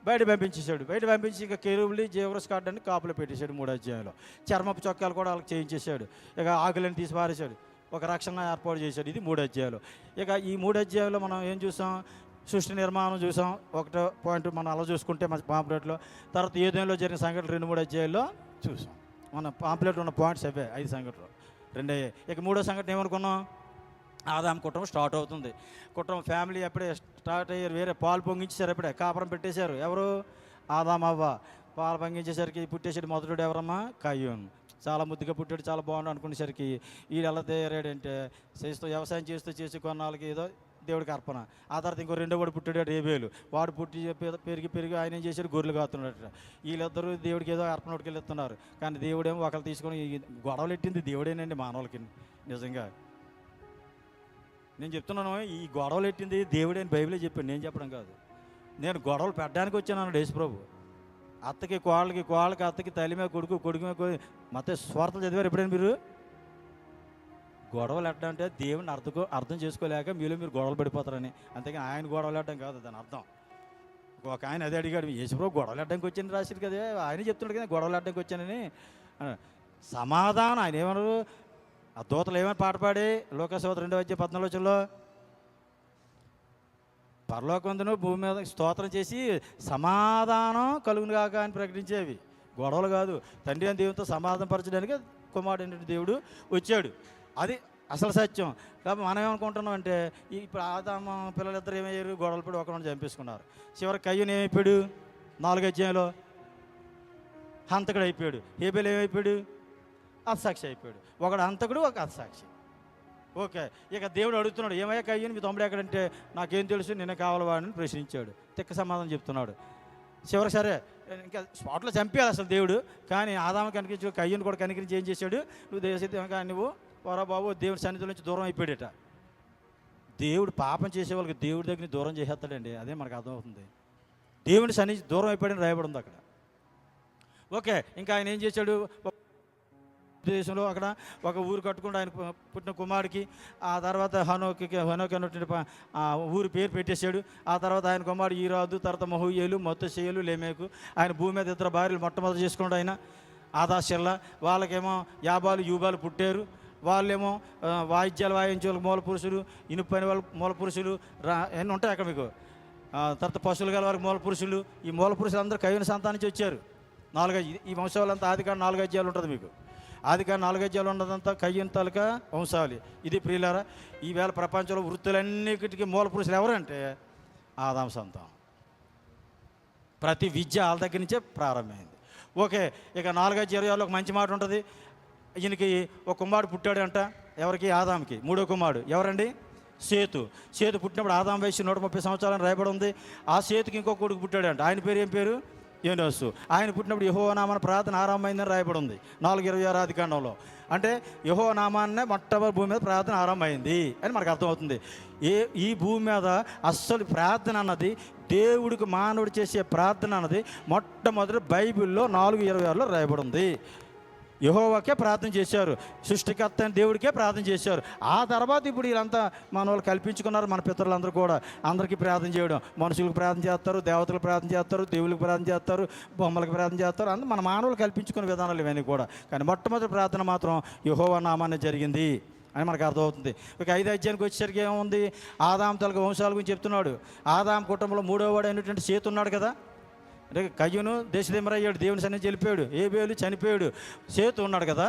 బయట పంపించేశాడు. బయట పంపించి ఇక కెరూబులు జీవరస్ కార్డని కాపులు పెట్టేశాడు 3వ అధ్యాయంలో. చర్మపు చొక్కాలు కూడా వాళ్ళకి చేయించేశాడు. ఇక ఆకులను తీసి పారేశాడు, ఒక రక్షణ ఏర్పాటు చేశాడు. ఇది 3వ అధ్యాయంలో. ఇక ఈ 3వ అధ్యాయంలో మనం ఏం చూసాం? సృష్టి నిర్మాణం చూసాం. ఒకటో పాయింట్ మనం అలా చూసుకుంటే మన పాంప్లెట్లో. తర్వాత ఏదైనా జరిగిన సంఘటనలు 2-3 అధ్యాయాల్లో చూసాం. మన పాంప్లెట్లో ఉన్న పాయింట్స్ అవే 5 సంఘటనలు, 2 అయ్యాయి. ఇక 3వ సంఘటన ఏమనుకున్నాం? ఆదాం కుటుంబం స్టార్ట్ అవుతుంది. కుటుంబం ఫ్యామిలీ ఎప్పుడే స్టార్ట్ అయ్యారు, వేరే పాలు పొంగించేశారు, ఎప్పుడే కాపురం పెట్టేశారు. ఎవరు? ఆదాం అవ్వ. పాలు పొంగించేసరికి పుట్టేసాడు మొదటి ఎవరమ్మా? కయ్యూన్. చాలా ముద్దుగా పుట్టాడు, చాలా బాగుండు అనుకునేసరికి వీడు ఎలా తయారాడంటే చేస్తూ వ్యవసాయం చేసి కొన్నాళ్ళకి ఏదో దేవుడికి అర్పణ. ఆ తర్వాత ఇంకో 2వ వాడు పుట్టాడు ఏబేలు. వాడు పుట్టి పెరిగి ఆయన ఏం చేశాడు? గొర్రెలు కాస్తున్నాడట. వీళ్ళిద్దరూ దేవుడికి ఏదో అర్పణ ఒకటికి వెళ్తున్నారు. కానీ దేవుడేమో ఒకళ్ళు తీసుకొని గొడవలు ఎట్టింది దేవుడేనండి మానవులకి. నిజంగా నేను చెప్తున్నాను, ఈ గొడవలు ఎట్టింది దేవుడే అని బైబిలే చెప్పాడు, నేను చెప్పడం కాదు. నేను గొడవలు పెట్టడానికి వచ్చాను అన్నాడు యేసుప్రభు. అత్తకి కోళ్ళకి అత్తకి తల్లి మీద కొడుకు మీద మత స్వార్థలు చదివారు ఎప్పుడైనా మీరు? గొడవలు ఎట్టడం అంటే దేవుని అర్థం చేసుకోలేక మీరు గొడవలు పడిపోతారని, అంతేగాని ఆయన గొడవలు ఎట్టడం కాదు దాని అర్థం. ఒక ఆయన అదే అడిగాడు, యేసుప్రభు గొడవలు ఎట్టడానికి వచ్చాను రాశారు కదా, ఆయన చెప్తున్నాడు కదా గొడవలు ఎట్టడానికి వచ్చానని. సమాధానం ఆయన ఏమన్నారు? ఆ దూతలు ఏమైనా పాట పాడి లోకసభ 2:14 పరలోకందును భూమి మీద స్తోత్రం చేసి సమాధానం కలుగును కాక అని ప్రకటించేవి. గొడవలు కాదు. తండ్రి అని దేవునితో సమాధానపరచడానికి కుమారుడు దేవుడు వచ్చాడు. అది అసలు సత్యం. కాబట్టి మనం ఏమనుకుంటున్నాం అంటే ఇప్పుడు ఆదాము పిల్లలిద్దరు ఏమయ్యారు? గొడవలు పడి ఒకరిని చంపేసుకున్నారు. చివరికి కయ్యూను ఏమైపోయాడు? 4వ అధ్యాయంలో హంతకుడు అయిపోయాడు. హేబేలు ఏమైపోయాడు? అత్సాక్షి అయిపోయాడు. ఒకడు హంతకుడు, ఒక అత్సాక్షి. ఓకే, ఇక దేవుడు అడుగుతున్నాడు, ఏమయ్యా కయ్యూను మీ తమ్ముడు ఎక్కడంటే నాకేం తెలుసు, నిన్నే కావాలి వాడిని ప్రశ్నించాడు. తిక్క సమాధానం చెప్తున్నాడు. చివరికి సరే ఇంకా స్పాట్లో చంపేయాలి అసలు దేవుడు, కానీ ఆదాము కనిపించి కయ్యూను కూడా కనికరించి ఏం చేశాడు? నువ్వు దేశంగా నువ్వు పోరా బాబు దేవుడి సన్నిధి నుంచి దూరం అయిపోయాడట. దేవుడు పాపం చేసే వాళ్ళకి దేవుడి దగ్గర దూరం చేసేస్తాడండి. అదే మనకు అర్థమవుతుంది. దేవుడి సన్నిధి దూరం అయిపోయాడని రాయబడి ఉంది అక్కడ. ఓకే, ఇంకా ఆయన ఏం చేశాడు? దేశంలో అక్కడ ఒక ఊరు కట్టుకుంటూ ఆయన పుట్టిన కుమారుడికి, ఆ తర్వాత హనోకి అన్నటువంటి ఊరి పేరు పెట్టేశాడు. ఆ తర్వాత ఆయన కుమారుడు ఈరాదు, తర్వాత మహూయేలు, మొత్తశేయులు, లేమేకు. ఆయన భూమి మీద 2 భార్యలు మొట్టమొదటి చేసుకున్నాడు ఆయన, ఆదాషెల్ల. వాళ్ళకేమో యాబాలు యూబాలు పుట్టారు. వాళ్ళేమో వాయిద్యాలు వాయించే వాళ్ళకి మూల పురుషులు, ఇనుపు పని వాళ్ళకి మూల పురుషులు, ఎన్ని ఉంటాయి అక్కడ మీకు. తర్వాత పశువులు గల వారికి మూల పురుషులు. ఈ మూల పురుషులు అందరూ కయ్యూను సంతానం నుంచి వచ్చారు. 4 ఈ వంశావళంతా ఆదికాండం 4 అధ్యాయాలు ఉంటుంది మీకు. ఆదికాండం 4 అధ్యాయాలు ఉన్నదంతా కయ్యూను తాలూకా వంశావళి. ఇది ప్రియులారా, ఈవేళ ప్రపంచంలో వృత్తులన్నిటికీ మూల పురుషులు ఎవరంటే ఆదాము సంతానం. ప్రతి విద్య వాళ్ళ దగ్గర నుంచే ప్రారంభమైంది. ఓకే, ఇక 4వ అధ్యాయంలో ఒక మంచి మాట ఉంటుంది. ఈయనకి ఒక కుమారుడు పుట్టాడు అంట. ఎవరికి? ఆదాముకి. 3వ కుమారుడు ఎవరండి? సేతు. సేతు పుట్టినప్పుడు ఆదాము వయసు 130 సంవత్సరాలని రాయబడి ఉంది. ఆ సేతుకి ఇంకో కొడుకు పుట్టాడు అంట. ఆయన పేరు ఏం పేరు? యోనోసు. ఆయన పుట్టినప్పుడు యెహోవా నామాన ప్రార్థన ఆరంభమైందని రాయబడి ఉంది 4:26 ఆదికాండంలో. అంటే యెహోవా నామాన్నే మొట్టమొదటి భూమి మీద ప్రార్థన ఆరంభమైంది అని మనకు అర్థమవుతుంది. ఈ భూమి మీద అస్సలు ప్రార్థన అన్నది, దేవుడికి మానవుడు చేసే ప్రార్థన అన్నది మొట్టమొదటి బైబిల్లో 4:26లో రాయబడి ఉంది. యెహోవాకే ప్రార్థన చేశారు, సృష్టికర్త అయిన దేవుడికే ప్రార్థన చేశారు. ఆ తర్వాత ఇప్పుడు వీళ్ళంతా మన వాళ్ళు కల్పించుకున్నారు. మన పితరులందరూ కూడా అందరికీ ప్రార్థన చేయడం, మనుషులకు ప్రార్థన చేస్తారు, దేవతలకు ప్రార్థన చేస్తారు, దేవుళ్ళకి ప్రార్థన చేస్తారు, బొమ్మలకు ప్రార్థన చేస్తారు. అందరూ మన మానవులు కల్పించుకునే విధానాలు ఇవన్నీ కూడా. కానీ మొట్టమొదటి ప్రార్థన మాత్రం యెహోవా నామాన్ని జరిగింది అని మనకు అర్థమవుతుంది. ఒక 5 అధ్యాయానికి వచ్చేసరికి ఏముంది, ఆదాం తలకు వంశాల గురించి చెప్తున్నాడు. ఆదాం కుటుంబంలో 3వ వాడు అయినటువంటి సేతు ఉన్నాడు కదా. అంటే కయ్యూను దేశదిమ్మరయ్యాడు, దేవుని సన్నిధికి వెళ్ళిపోయాడు. ఏబేలు చనిపోయాడు, సేతు ఉన్నాడు కదా.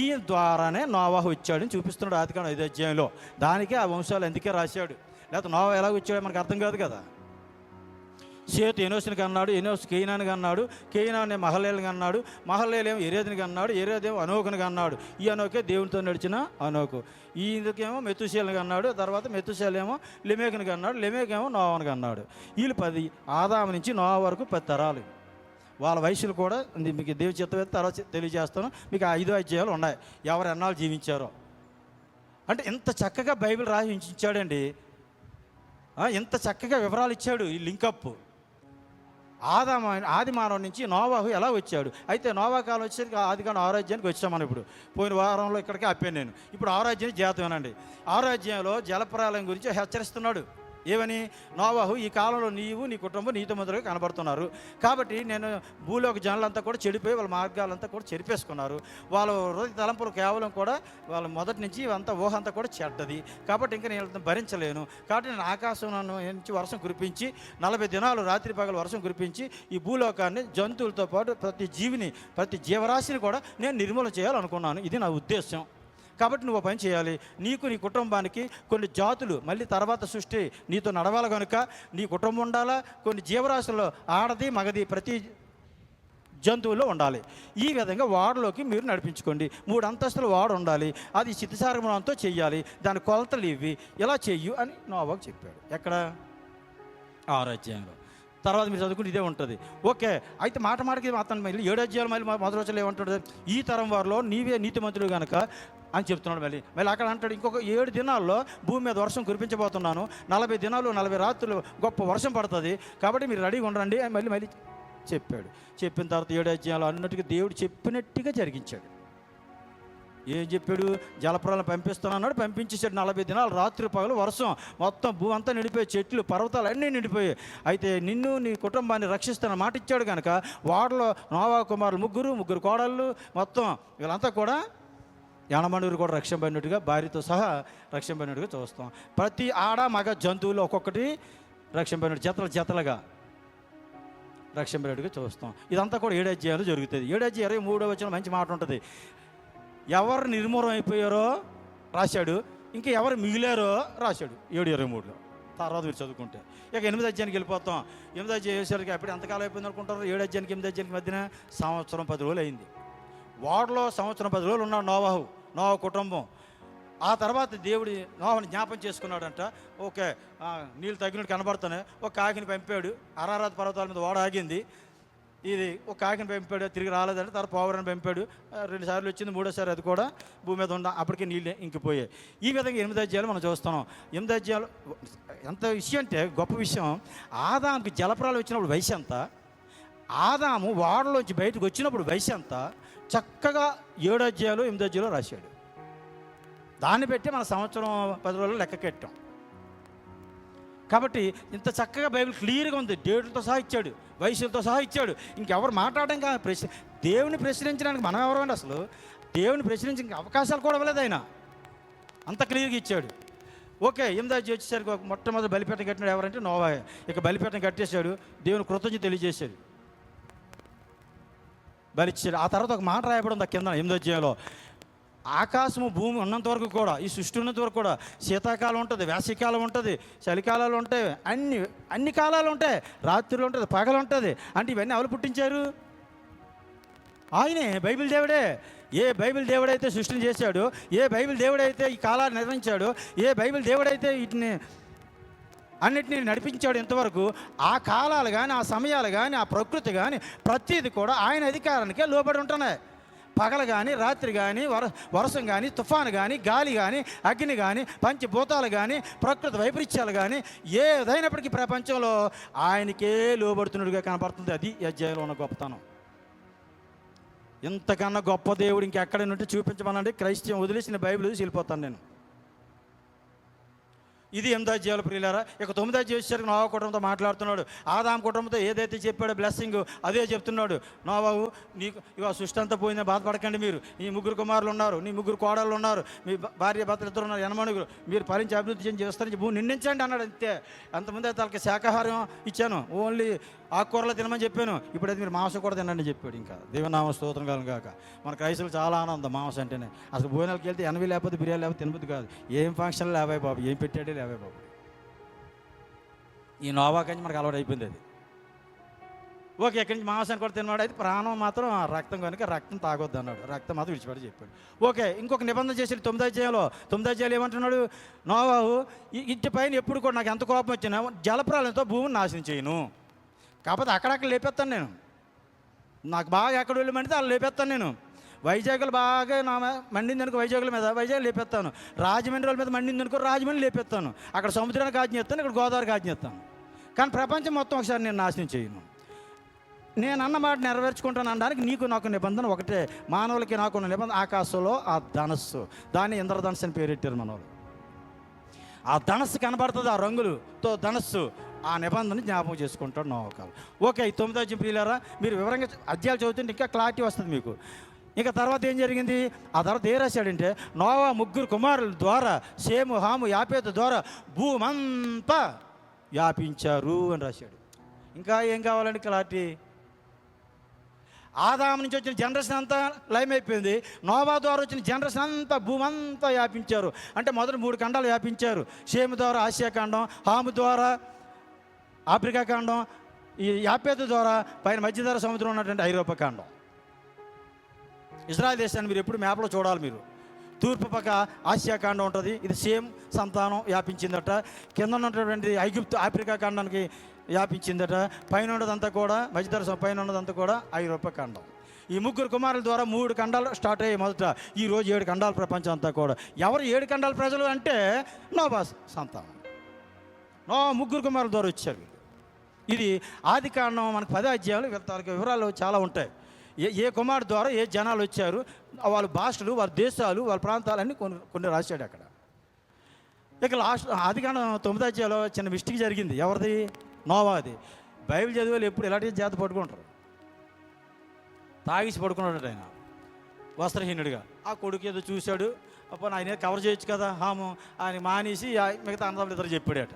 ఈ ద్వారానే నోవాహు వచ్చాడని చూపిస్తున్నాడు ఆదికాండం 5వ అధ్యాయంలో. దానికే ఆ వంశాలు అందుకే రాశాడు. లేకపోతే నోవా ఎలా వచ్చాడో మనకు అర్థం కాదు కదా. సేతు ఎనోసుని కన్నాడు, ఎనోసు కేయినాని కన్నాడు, కేయినాని మహలేలుని కన్నాడు, మహలేలేమో ఎరేదుని కన్నాడు, ఎరేదేమో అనోకుని కన్నాడు. ఈ అనోకే దేవునితో నడిచిన అనోకు. ఈయనకేమో మెతుశేలని కన్నాడు, తర్వాత మెతుశేలేమో లెమేకుని కన్నాడు, లెమేకేమో నోవాని కన్నాడు. వీళ్ళు 10, ఆదాము నుంచి నోవా వరకు 10 తరాలు. వాళ్ళ వయసులు కూడా మీకు దేవుని చిత్తవేత్త తర్వాత తెలియజేస్తాను. మీకు 5 అధ్యాయాలు ఉన్నాయి, ఎవరు ఎన్నాళ్ళు జీవించారో. అంటే ఇంత చక్కగా బైబిల్ రాసి ఇచ్చాడండి, ఎంత చక్కగా వివరాలు ఇచ్చాడు ఈ లింకప్. ఆది మానవుడి నుంచి నోవాహు ఎలా వచ్చాడు. అయితే నోవా కాలం వచ్చేసరికి ఆదికాండం 6వ అధ్యాయానికి వచ్చాం మనం. ఇప్పుడు పోయిన వారంలో ఇక్కడికి ఆపాను నేను. ఇప్పుడు 6వ అధ్యాయం జాతం వినండి. 6వ అధ్యాయంలో జలప్రళయం గురించి హెచ్చరిస్తున్నాడు. ఏమని, నోవాహు ఈ కాలంలో నీవు నీ కుటుంబం నీతిమంతులుగా కనబడుతున్నారు, కాబట్టి నేను భూలోక జనులంతా కూడా చెడిపోయి వాళ్ళ మార్గాలంతా కూడా చెరిపేసుకున్నారు. వాళ్ళ హృదయ తలంపులు కేవలం కూడా వాళ్ళ మొదటి నుంచి అంతా ఊహ అంతా కూడా చెడ్డది, కాబట్టి ఇంకా నేను భరించలేను. కాబట్టి నేను ఆకాశం నుంచి వర్షం కురిపించి 40 దినాలు రాత్రి పగలు వర్షం కురిపించి ఈ భూలోకాన్ని జంతువులతో పాటు ప్రతి జీవిని, ప్రతి జీవరాశిని కూడా నేను నిర్మూలన చేయాలనుకున్నాను. ఇది నా ఉద్దేశం. కాబట్టి నువ్వు పని చేయాలి. నీకు నీ కుటుంబానికి కొన్ని జాతులు మళ్ళీ తర్వాత సృష్టి నీతో నడవాలి కనుక నీ కుటుంబం ఉండాలా. కొన్ని జీవరాశుల్లో ఆడది మగది ప్రతి జంతువుల్లో ఉండాలి. ఈ విధంగా వాడలోకి మీరు నడిపించుకోండి. 3 అంతస్తుల వాడు ఉండాలి, అది చిత్తసారమునంతో చెయ్యాలి, దాని కొలతలు ఇవి, ఇలా చెయ్యు అని నోవాహుకు చెప్పాడు. ఎక్కడ 6వ అధ్యాయంలో. తర్వాత మీరు చదువుకుంటే ఇదే ఉంటుంది. ఓకే, అయితే మాటకి అతను మళ్ళీ 7 అధ్యాయాలు మళ్ళీ మొదటి రోజులు ఏమంటాడు, ఈ తరం వారిలో నీవే నీతిమంతుడు కనుక అని చెప్తున్నాడు. మళ్ళీ అక్కడ అంటాడు, ఇంకొక 7 దినాల్లో భూమి మీద వర్షం కురిపించబోతున్నాను, 40 దినాలు 40 రాత్రులు గొప్ప వర్షం పడుతుంది, కాబట్టి మీరు రెడీగా ఉండండి అని మళ్ళీ చెప్పాడు. చెప్పిన తర్వాత 7 అధ్యాయాలు అన్నట్టుగా దేవుడు చెప్పినట్టుగా జరిగించాడు. ఏం చెప్పాడు, జలప్రళయం పంపిస్తున్నాడు, పంపించేసాడు. 40 దినాలు రాత్రి పగలు వర్షం, మొత్తం భూమి అంతా నిండిపోయి, చెట్లు పర్వతాలు అన్నీ నిండిపోయాయి. అయితే నిన్ను నీ కుటుంబాన్ని రక్షిస్తున్న మాట ఇచ్చాడు కనుక వాడలో నోవా కుమారులు ముగ్గురు కోడళ్ళు, మొత్తం వీళ్ళంతా కూడా యానమనుడు కూడా రక్షింపడినట్టుగా, భార్యతో సహా రక్షింపడినట్టుగా చూస్తాం. ప్రతి ఆడ మగ జంతువులు ఒక్కొక్కటి రక్షింపడినట్టు జతలుగా రక్షింపడినట్టుగా చూస్తాం. ఇదంతా కూడా 7 అధ్యాయాలు జరుగుతుంది. 7 అధ్యాయం 23వ వచనం మంచి మాట ఉంటుంది. ఎవరు నిర్మూలం అయిపోయారో రాశాడు, ఇంకా ఎవరు మిగిలారో రాశాడు 7:23లో. తర్వాత మీరు చదువుకుంటే ఇక 8వ అధ్యాయానికి వెళ్ళిపోతాం. 8వ అధ్యాయం చేసేసరికి ఎప్పుడు ఎంతకాలం అయిపోయింది అనుకుంటారు. 7 అధ్యాయానికి 8వ అధ్యాయానికి మధ్యన సంవత్సరం 10 రోజులు అయింది. వాడలో సంవత్సరం 10 రోజులు ఉన్నాడు నోవా కుటుంబం. ఆ తర్వాత దేవుడు నోవాహుని జ్ఞాపం చేసుకున్నాడంట. ఓకే, నీళ్ళు తగ్గినట్టు కనబడుతున్నాయి. ఒక కాకిని పంపాడు, అరారాత్ పర్వతాల మీద ఓడ ఆగింది. ఇది ఒక కాకిని పంపాడు, తిరిగి రాలేదంటే తర్వాత పౌరాన్ని పంపాడు. 2 సార్లు వచ్చింది, 3వ సారి అది కూడా భూమి మీద అప్పటికే నీళ్ళు ఇంకిపోయాయి. ఈ విధంగా 8 అధ్యాయాలు మనం చూస్తున్నాం. 8 అధ్యాయాలు ఎంత విషయం అంటే గొప్ప విషయం. ఆదాముకి జలప్రళయం వచ్చినప్పుడు వయసు ఎంత, ఆదాము వాడలోంచి బయటకు వచ్చినప్పుడు వయసు ఎంత, చక్కగా 7 అధ్యాయాలు 8 అధ్యాయాలు రాశాడు. దాన్ని పెట్టి మన సంవత్సరం 10 రోజులు లెక్క కట్టాం. కాబట్టి ఇంత చక్కగా బైబిల్ క్లియర్గా ఉంది. డేట్లతో సహా ఇచ్చాడు, వయసులతో సహా ఇచ్చాడు. ఇంకెవరు మాట్లాడడం కాదు, దేవుని ప్రశ్నించడానికి మనం ఎవరండి అసలు? దేవుని ప్రశ్నించే అవకాశాలు కూడా ఇవ్వలేదు ఆయన, అంత క్లియర్గా ఇచ్చాడు. ఓకే, 8వ అధ్యాయం వచ్చేసరికి మొట్టమొదటి బలిపీఠం కట్టినాడు ఎవరంటే నోవాహే. ఇక బలిపీఠం కట్టేశాడు, దేవుని కృతజ్ఞత తెలియజేశాడు, బలిచ్చాడు. ఆ తర్వాత ఒక మాట రాయబడి ఉంది కింద 8వ అధ్యాయంలో, ఆకాశము భూమి ఉన్నంత వరకు కూడా, ఈ సృష్టి ఉన్నంత వరకు కూడా శీతాకాలం ఉంటుంది, వేసవికాలం ఉంటుంది, చలికాలాలు ఉంటాయి, అన్ని కాలాలు ఉంటాయి, రాత్రులు ఉంటుంది, పగలు ఉంటుంది. అంటే ఇవన్నీ ఎవరు పుట్టించారు? ఆయనే, బైబిల్ దేవుడే. ఏ బైబిల్ దేవుడైతే సృష్టిని చేశాడో, ఏ బైబిల్ దేవుడైతే ఈ కాలాన్ని నిర్వహించాడో, ఏ బైబిల్ దేవుడైతే వీటిని అన్నిటినీ నడిపించాడు ఇంతవరకు, ఆ కాలాలు కానీ, ఆ సమయాలు కానీ, ఆ ప్రకృతి కానీ ప్రతిది కూడా ఆయన అధికారానికే లోబడి ఉంటున్నాయి. పగలు కానీ, రాత్రి కానీ, వర్షం కానీ, తుఫాను కానీ, గాలి కానీ, అగ్ని కానీ, పంచభూతాలు కానీ, ప్రకృతి వైపరీత్యాలు కానీ, ఏదైనప్పటికీ ప్రపంచంలో ఆయనకే లోబడుతున్నట్టుగా కనపడుతుంది. అది ఈ అధ్యాయంలో ఉన్న గొప్పతనం. ఇంతకన్నా గొప్ప దేవుడు ఇంకెక్కడ ఉంటే చూపించమనండి. క్రైస్తవం వదిలేసిన బైబిల్ చూసి వెళ్ళిపోతాను నేను. ఇది 8వ అధ్యాయంలో ప్రియులారా. ఇక 9వ అధ్యాయం వచ్చేసరికి నోవా కుటుంబంతో మాట్లాడుతున్నాడు. ఆదాం కుటుంబంతో ఏదైతే చెప్పాడో బ్లెస్సింగ్ అదే చెప్తున్నాడు. నోవాహు, నీకు ఇక సృష్టి అంతా పోయిందని బాధపడకండి. మీరు నీ 3 కుమారులు ఉన్నారు, నీ 3 కోడళ్ళు ఉన్నారు, మీ భార్య భర్తలు 2 ఉన్నారు, 80 మీరు ఫలించి అభివృద్ధి చేసి విస్తరించి భూమి నిందించండి అన్నాడు. అంతే. అంతకుముందే తనకి శాకాహారం ఇచ్చాను, ఓన్లీ ఆకుకూరలు తినమని చెప్పాను, ఇప్పుడైతే మీరు మాంసం కూడా తినండి చెప్పాడు. ఇంకా దేవునామ స్తోత్రం కలుగును గాక. మన క్రైస్తవులు చాలా ఆనందం మాంసం అంటేనే. అసలు భోజనాలకు వెళ్తే 80 లేకపోతే బిర్యానీ లేకపోతే తినబుద్ది కాదు. ఏం ఫంక్షన్లు లేవాయి బాబు, ఏం పెట్టాడే లేవాయి బాబు. ఈ నోవా కంచి మనకు అలవాటు అయిపోయింది అది. ఓకే, ఎక్కడి నుంచి మాంసాన్ని కూడా తిన్నాడు. అయితే ప్రాణం మాత్రం రక్తం కనుక రక్తం తాగొద్దు అన్నాడు. రక్తం మాత్రం విడిచిపెట్టి చెప్పాడు. ఓకే, ఇంకొక నిబంధన చేసి 9వ అధ్యాయంలో ఏమంటున్నాడు? నోవాహు, ఇంటి పైన ఎప్పుడు కూడా నాకు ఎంత కోపం వచ్చినా జలప్రాలంతో భూమిని నాశనం చేయను. కాకపోతే అక్కడక్కడ లేపేస్తాను నేను. నాకు బాగా ఎక్కడ వెళ్ళి మండితే అలా లేపేస్తాను నేను. వైజాగ్లో బాగా నా మండింది అనుకో, వైజాగ్ల మీద వైజాగ్ లేపేస్తాను. రాజమండ్రి మీద మండింది అనుకో, రాజమండ్రి లేపేస్తాను. అక్కడ సముద్రానికి ఆజ్ఞ చేస్తాను, ఇక్కడ గోదావరికి ఆజ్ఞ చేస్తాను. కానీ ప్రపంచం మొత్తం ఒకసారి నేను నాశనం చేయను. నేను అన్న మాట నెరవేర్చుకుంటాను అనడానికి నీకు నాకు నిబంధన ఒకటే. మానవులకి నాకు నిబంధన ఆకాశంలో ఆ ధనస్సు, దాన్ని ఇంద్రధనస్సు అని పేరెట్టారు మనోళ్ళు. ఆ ధనస్సు కనబడుతుంది, ఆ రంగులతో ధనస్సు, ఆ నిబంధన జ్ఞాపకం చేసుకుంటాడు నోవా. ఓకే, ఈ 9వ అధ్యాయం ప్రియులారా, మీరు వివరంగా అధ్యాయాలు చదువుతుంటే ఇంకా క్లారిటీ వస్తుంది మీకు. ఇంకా తర్వాత ఏం జరిగింది? ఆ తర్వాత ఏ రాశాడంటే, నోవా 3 కుమారుల ద్వారా షేము, హాము, యాపేతు ద్వారా భూమంతా వ్యాపించారు అని రాశాడు. ఇంకా ఏం కావాలండి క్లారిటీ? ఆదాము నుంచి వచ్చిన జనరేషన్ అంతా లైమ్ అయిపోయింది. నోవా ద్వారా వచ్చిన జనరేషన్ అంతా భూమంతా వ్యాపించారు. అంటే మొదటి 3 ఖండాలు వ్యాపించారు. షేము ద్వారా ఆసియా ఖండం, హాము ద్వారా ఆఫ్రికా ఖండం, ఈ యాపేతు ద్వారా పైన మధ్యధరా సముద్రం ఉన్నటువంటి ఐరోపా ఖండం. ఇజ్రాయెల్ దేశాన్ని మీరు ఎప్పుడు మ్యాప్లో చూడాలి. మీరు తూర్పు పక్క ఆసియా ఖండం ఉంటుంది, ఇది సేమ్ సంతానం వ్యాపించిందట. కింద ఉన్నటువంటి ఐగుప్తు ఆఫ్రికా ఖండానికి వ్యాపించిందట. పైన ఉన్నదంతా కూడా మధ్యధరా పైన ఉన్నదంతా కూడా ఐరోపా ఖండం. ఈ 3 కుమారుల ద్వారా 3 ఖండాలు స్టార్ట్ అయ్యాయి మొదట. ఈరోజు 7 ఖండాల ప్రపంచం అంతా కూడా. ఎవరు 7 ఖండాల ప్రజలు అంటే నోవా సంతానం. నోవా 3 కుమారుల ద్వారా వచ్చారు. ఇది ఆది కాండం మనకు 10వ అధ్యాయంలో వివరాలు చాలా ఉంటాయి. ఏ కుమారుడు ద్వారా ఏ జనాలు వచ్చారు, వాళ్ళ భాషలు, వాళ్ళ దేశాలు, వాళ్ళ ప్రాంతాలన్నీ కొన్ని రాశాడు అక్కడ. ఇక లాస్ట్ ఆది కాండం 9వ అధ్యాయంలో చిన్న మిస్టేక్ జరిగింది. ఎవరిది? నోవాది. బైబిల్ చదివేలు ఎప్పుడు ఇలాంటి జాత పడుకుంటారు. తాగిసి పడుకున్నాడు ఆయన వస్త్రహీనుడిగా. ఆ కొడుకు ఏదో చూశాడు, అప్పుడు ఆయన కవర్ చేయొచ్చు కదా, హాము ఆయన మానేసి మిగతా అన్నదమ్ములు ఇద్దరు చెప్పాడట.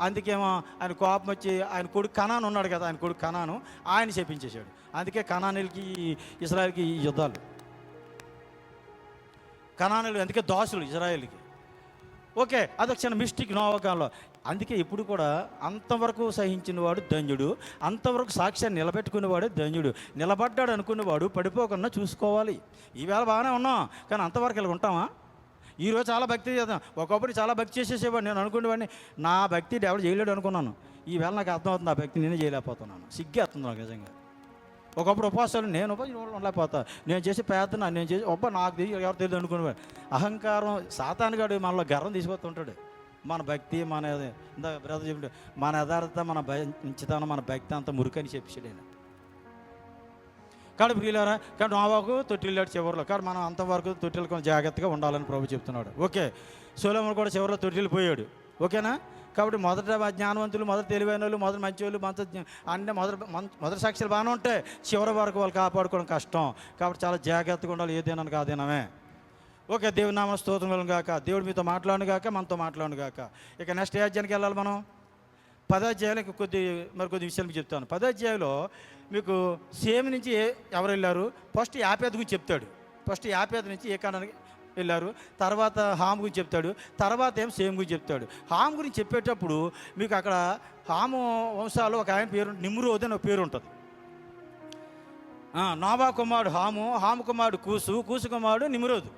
అందుకేమో ఆయన కోపం వచ్చి ఆయన కొడుకు కనాను ఉన్నాడు కదా, ఆయన కొడుకు కనాను ఆయన చెప్పించేశాడు. అందుకే కనానీలకి ఇజ్రాయెల్కి ఈ యుద్ధాలు. కనానీలు అందుకే దాసులు ఇజ్రాయెల్కి. ఓకే, అదొక చిన్న మిస్టేక్ నోవా కాలంలో. అందుకే ఇప్పుడు కూడా అంతవరకు సహించిన వాడు ధన్యుడు, అంతవరకు సాక్ష్యాన్ని నిలబెట్టుకునేవాడు ధన్యుడు. నిలబడ్డాడు అనుకునేవాడు పడిపోకుండా చూసుకోవాలి. ఈవేళ బాగానే ఉన్నాం, కానీ అంతవరకు ఇలా ఉంటామా? ఈరోజు చాలా భక్తి చేద్దాం. ఒకప్పుడు చాలా భక్తి చేసేసేవాడు. నేను అనుకునేవాడిని నా భక్తి ఎవరు చేయలేడు అనుకున్నాను. ఈవేళ నాకు అర్థమవుతుంది ఆ భక్తి నేనే చేయలేకపోతున్నాను. సిగ్గేస్తుంది నాకు నిజంగా. ఒకప్పుడు ఉపవాసాలు నేను ఉండలేకపోతా, నేను చేసే ప్రార్థన నేను చేసి నాకు ఎవరు తెలియదు అనుకునేవాడు. అహంకారం సాతానుగాడు మనలో గర్వం తీసుకొస్తుంటాడు. మన భక్తి, మన ఇంత బ్రదర్ చెప్పి మన యథార్థత, మన మంచితనం, మన భక్తి అంతా మురికని చెప్పాడు ఆయన. కాబట్టి ప్రియులారా, కానీ నోవాకు తొట్టిల్లాడు చివరిలో. కానీ మనం అంతవరకు తొట్టిలు కొంచెం జాగ్రత్తగా ఉండాలని ప్రభు చెప్తున్నాడు. ఓకే, సొలొమోను కూడా చివరిలో తొట్టిల్లు పోయాడు. ఓకేనా? కాబట్టి మొదట జ్ఞానవంతులు, మొదట తెలివైన వాళ్ళు, మొదటి మంచి వాళ్ళు, అన్నీ మొదటి సాక్ష్యాలు బాగానే ఉంటాయి. చివరి వరకు వాళ్ళు కాపాడుకోవడం కష్టం. కాబట్టి చాలా జాగ్రత్తగా ఉండాలి. ఏదేనా కాదేనమే. ఓకే, దేవుని నామ స్తోత్రం కలుగును గాక. దేవుడు మీతో మాట్లాడును గాక, మనతో మాట్లాడును గాక. ఇక నెక్స్ట్ అధ్యాయానికి వెళ్ళాలి మనం. 10వ అధ్యాయానికి కొద్ది విషయాలు మీకు చెప్తాను. 10వ అధ్యాయంలో మీకు సేమ్ నుంచి ఎవరు వెళ్ళారు? ఫస్ట్ యాపేత గురించి చెప్తాడు. ఫస్ట్ యాపేత నుంచి ఏ కాండానికి వెళ్ళారు, తర్వాత హామ్ గురించి చెప్తాడు, తర్వాత ఏం సేమ్ గురించి చెప్తాడు. హామ్ గురించి చెప్పేటప్పుడు మీకు అక్కడ హాము వంశాలు ఒక ఆయన పేరు నిమ్రోద్ అని ఒక పేరు ఉంటుంది. నోవా కుమారుడు హాము, హాము కుమారుడు కూసు, కూసు కుమారుడు నిమ్రోదు.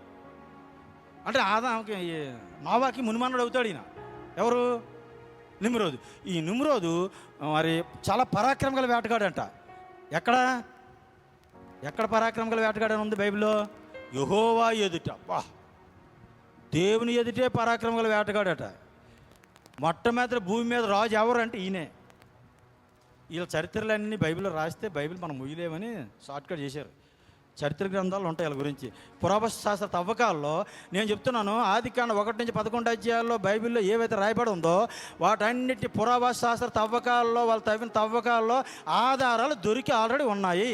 అంటే ఆదాముకి నోవాకి మునిమనుడు అవుతాడు ఈయన. ఎవరు? నిమ్రోదు. ఈ నిమ్రోదు మరి చాలా పరాక్రమం గల వేటగాడంట. ఎక్కడ పరాక్రమం గల వేటగాడని ఉంది బైబిల్లో? యెహోవా ఎదుట. దేవుని ఎదుటే పరాక్రమం గల వేటగాడట. మొట్టమొదటి భూమి మీద రాజు ఎవరు అంటే ఈయనే. వీళ్ళ చరిత్రలన్నీ బైబిల్లో రాస్తే బైబిల్ మనం ముయ్యలేమని షార్ట్కట్ చేశారు. చరిత్ర గ్రంథాలు ఉంటాయి వాళ్ళ గురించి. పురావస్తు శాస్త్ర తవ్వకాల్లో నేను చెప్తున్నాను, ఆదికాండం 1 నుంచి 11 అధ్యాయాల్లో బైబిల్లో ఏవైతే రాయబడి ఉందో వాటన్నిటి పురావస్తు శాస్త్ర తవ్వకాల్లో, వాళ్ళు తవ్విన తవ్వకాల్లో ఆధారాలు దొరికి ఆల్రెడీ ఉన్నాయి.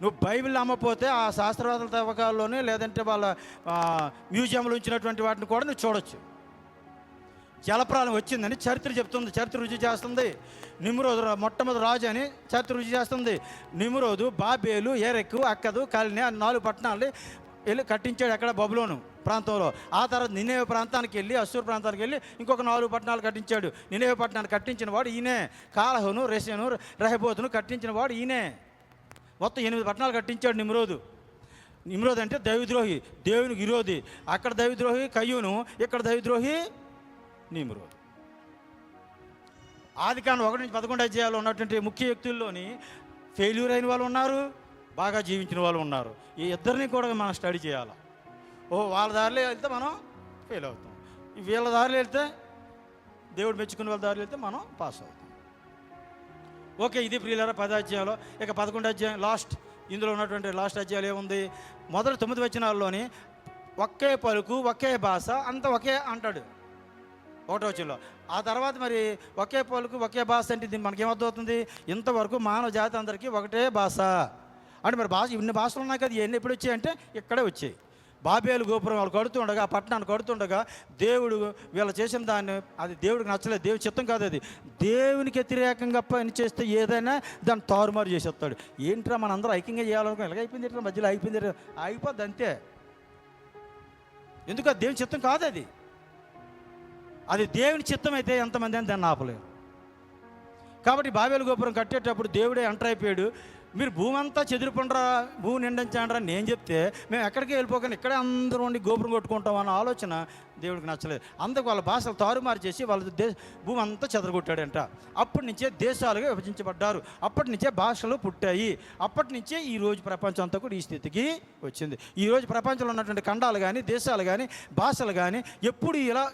నువ్వు బైబిల్ నమ్మపోతే ఆ శాస్త్రవేత్తల తవ్వకాల్లోనే, లేదంటే వాళ్ళ మ్యూజియంలో ఉంచినటువంటి వాటిని కూడా నువ్వు చూడొచ్చు. జలప్రాలం వచ్చిందని చరిత్ర చెప్తుంది, చరిత్ర రుజువు చేస్తుంది. నిమ్రోదు మొట్టమొదటి రాజు అని చరిత్ర రుజువు చేస్తుంది. నిమ్రోదు, బాబేలు, ఎరెక్కు, అక్కదు, కలిని అని 4 పట్టణాలని వెళ్ళి కట్టించాడు. ఎక్కడ? బబులోను ప్రాంతంలో. ఆ తర్వాత నినేవే ప్రాంతానికి వెళ్ళి, అస్సూరు ప్రాంతానికి వెళ్ళి ఇంకొక 4 పట్టణాలు కట్టించాడు. నినేవే పట్టణాన్ని కట్టించిన వాడు ఈయనే. కాలహును, రెసెను, రెహబోతును కట్టించిన వాడు ఈయనే. మొత్తం 8 పట్టణాలు కట్టించాడు నిమ్రోదు. నిమ్రోదు అంటే దైవద్రోహి, దేవునికి విరోధి. అక్కడ దైవద్రోహి కయ్యూను, ఇక్కడ దైవద్రోహి నిమ్రోదు. ఆదికాండం 1 నుంచి 11 అధ్యాయాలు ఉన్నటువంటి ముఖ్య వ్యక్తుల్లోని ఫెయిల్యూర్ అయిన వాళ్ళు ఉన్నారు, బాగా జీవించిన వాళ్ళు ఉన్నారు. ఈ ఇద్దరిని కూడా మనం స్టడీ చేయాలి. వాళ్ళ దారిలో వెళ్తే మనం ఫెయిల్ అవుతాం, వీళ్ళ దారిలో వెళ్తే, దేవుడు మెచ్చుకునే వాళ్ళ దారిలో వెళ్తే మనం పాస్ అవుతాం. ఓకే, ఇది ప్రియులారా 10 అధ్యాయంలో. ఇక 11 అధ్యాయం లాస్ట్, ఇందులో ఉన్నటువంటి లాస్ట్ అధ్యాయాలు ఏముంది? మొదటి 9 వచనాల్లోని ఒకే పలుకు, ఒకే భాష, అంత ఒకే అంటాడు 1వ వచనంలో. ఆ తర్వాత మరి ఒకే పలుకు, ఒకే భాష అంటే ఇది మనకేమర్థమవుతుంది? ఇంతవరకు మానవ జాతి అందరికీ ఒకటే భాష అంటే, మరి భాష ఇన్ని భాషలు ఉన్నాయి కదా, ఇవన్నీ ఎప్పుడు వచ్చాయంటే ఇక్కడే వచ్చాయి. బాబేలు గోపురం వాళ్ళు కడుతుండగా, ఆ పట్టణాన్ని కడుతుండగా దేవుడు వీళ్ళు చేసిన దాన్ని, అది దేవుడికి నచ్చలేదు, దేవుడి చిత్తం కాదు అది. దేవునికి వ్యతిరేకంగా పని చేస్తే ఏదైనా దాన్ని తారుమారు చేసేస్తాడు. ఏంట్రా మన అందరూ ఐక్యంగా చేయాలనుకో, ఎలాగైపోయింది ఇట్లా మధ్యలో అయిపోయింది, అయిపోద్ది అంతే. ఎందుకు? అది దేవుని చిత్తం కాదు. అది దేవుని చిత్తం అయితే ఎంతమంది అని దాన్ని ఆపలేరు. కాబట్టి బాబేలు గోపురం కట్టేటప్పుడు దేవుడే ఎంటర్ అయిపోయాడు. మీరు భూమి అంతా చెదిరిపండ్రా, భూమి నిండించండ్రా నేను చెప్తే మేము ఎక్కడికి వెళ్ళిపోకుండా ఇక్కడే అందరూ ఉండి గోపురం కొట్టుకుంటాం అన్న ఆలోచన దేవుడికి నచ్చలేదు. అందుకు వాళ్ళ భాషలు తారుమారు చేసి వాళ్ళ భూమి అంతా చెదరగొట్టాడంట. అప్పటి నుంచే దేశాలుగా విభజించబడ్డారు, అప్పటి నుంచే భాషలు పుట్టాయి, అప్పటి నుంచే ఈరోజు ప్రపంచం అంతా కూడా ఈ స్థితికి వచ్చింది. ఈరోజు ప్రపంచంలో ఉన్నటువంటి ఖండాలు కానీ, దేశాలు కానీ, భాషలు కానీ ఎప్పుడు ఇలా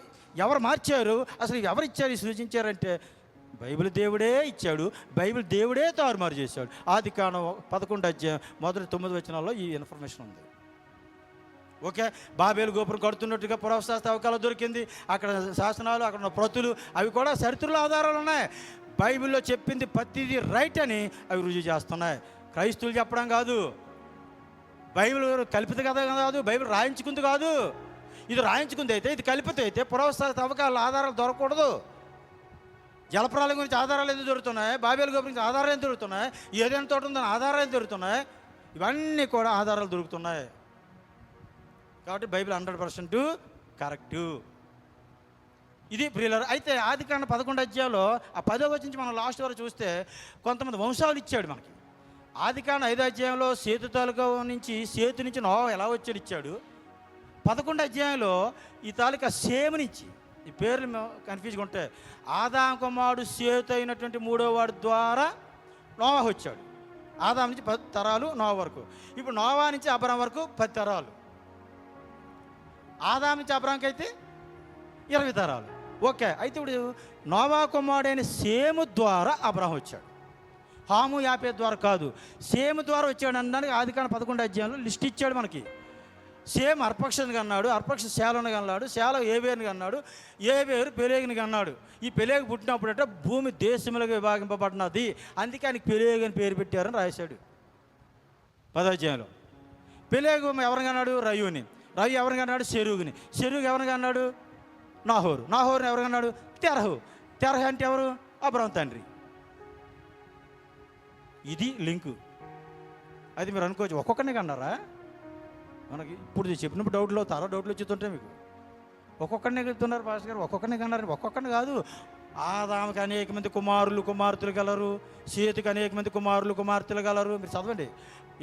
ఎవరు మార్చారు? అసలు ఎవరు ఇచ్చారు, సృజించారంటే బైబిల్ దేవుడే ఇచ్చాడు, బైబిల్ దేవుడే తారుమారు చేశాడు. ఆదికాండం 11 అధ్యాయం మొదటి 9 వచనాల్లో ఈ ఇన్ఫర్మేషన్ ఉంది. ఓకే, బాబేలు గోపురం కడుతున్నట్టుగా పురావస్తు తవ్వకాలు దొరికింది. అక్కడ శాసనాలు, అక్కడ ఉన్న ప్రతులు, అవి కూడా చరిత్రలో ఆధారాలు ఉన్నాయి. బైబిల్లో చెప్పింది ప్రతిదీ రైట్ అని అవి రుజువు చేస్తున్నాయి. క్రైస్తవులు చెప్పడం కాదు, బైబిల్ కల్పిత కథ కాదు, బైబిల్ రాయించుకుంది కాదు. ఇది రాయించుకుంది అయితే, ఇది కల్పిత అయితే పురావస్తు తవ్వకాల ఆధారాలు దొరకకూడదు. జలప్రాలం గురించి ఆధారాలు ఎందుకు దొరుకుతున్నాయి? బాబేలు గోపురం గురించి ఆధారాలు ఎందుకు దొరుకుతున్నాయి? ఏదైనా తోట ఉందని ఆధారాలు ఎందుకు దొరుకుతున్నాయి? ఇవన్నీ కూడా ఆధారాలు దొరుకుతున్నాయి. కాబట్టి బైబిల్ 100% కరెక్టు. ఇది ప్రియులారా. అయితే ఆదికాండం 11 అధ్యాయంలో ఆ 10వ వచనం నుంచి మనం లాస్ట్ వరకు చూస్తే కొంతమంది వంశాలు ఇచ్చాడు మనకి. ఆదికాండం 5వ అధ్యాయంలో సేతు తాలూకా నుంచి, సేతు నుంచి నోవా ఎలా వచ్చాడు ఇచ్చాడు. 11 అధ్యాయంలో ఈ తాలూకా సేము నుంచి, ఈ పేర్లు కన్ఫ్యూజ్గా ఉంటాయి. ఆదాం కుమారుడు సేతు అయినటువంటి 3వ వాడి ద్వారా నోవా వచ్చాడు. ఆదాం నుంచి 10 తరాలు నోవా వరకు. ఇప్పుడు నోవా నుంచి అబ్రాం వరకు 10 తరాలు. ఆదాం నుంచి అబ్రాంకి అయితే 20 తరాలు. ఓకే, అయితే ఇప్పుడు నోవా కుమారుడైన సేము ద్వారా అబ్రాం వచ్చాడు, హాము యాపే ద్వారా కాదు, సేము ద్వారా వచ్చాడు అనడానికి ఆదికాండం 11 అధ్యాయంలో లిస్ట్ ఇచ్చాడు మనకి. సేమ్ అర్పక్షని కన్నాడు, అర్పక్ష శాలను కన్నాడు, శాల ఏబేరుని కన్నాడు, ఏబేరు పెలేగుని కన్నాడు. ఈ పెలేగు పుట్టినప్పుడట భూమి దేశములుగా విభాగింపబడినది, అందుకే ఆయనకి పెలేగు అని పేరు పెట్టారని రాశాడు 10వ అధ్యాయంలో. పెలేగు ఎవరిని కన్నాడు? రయుని. రయు ఎవరిని కన్నాడు? సెరూగుని. సెరూగు ఎవరిని కన్నాడు? నాహోరు. నాహోరుని ఎవరు కన్నాడు? తెరహు. తెరహు అంటే ఎవరు? అబ్రాం తండ్రి. ఇది లింకు. అది మీరు అనుకోవచ్చు, ఒక్కొక్కరిని కన్నారా? మనకి ఇప్పుడు చెప్పినప్పుడు డౌట్లు అవుతారో, డౌట్లు వచ్చేస్తుంటాయి మీకు. ఒక్కొక్కరిని ఎగుతున్నారు పాస్టర్ గారు, ఒక్కొక్కరిని కన్నారు. ఒక్కొక్కరిని కాదు, ఆదాముకి అనేక మంది కుమారులు కుమార్తెలు గలరు, సేతుకి అనేక మంది కుమారులు కుమార్తెలు గలరు. మీరు చదవండి.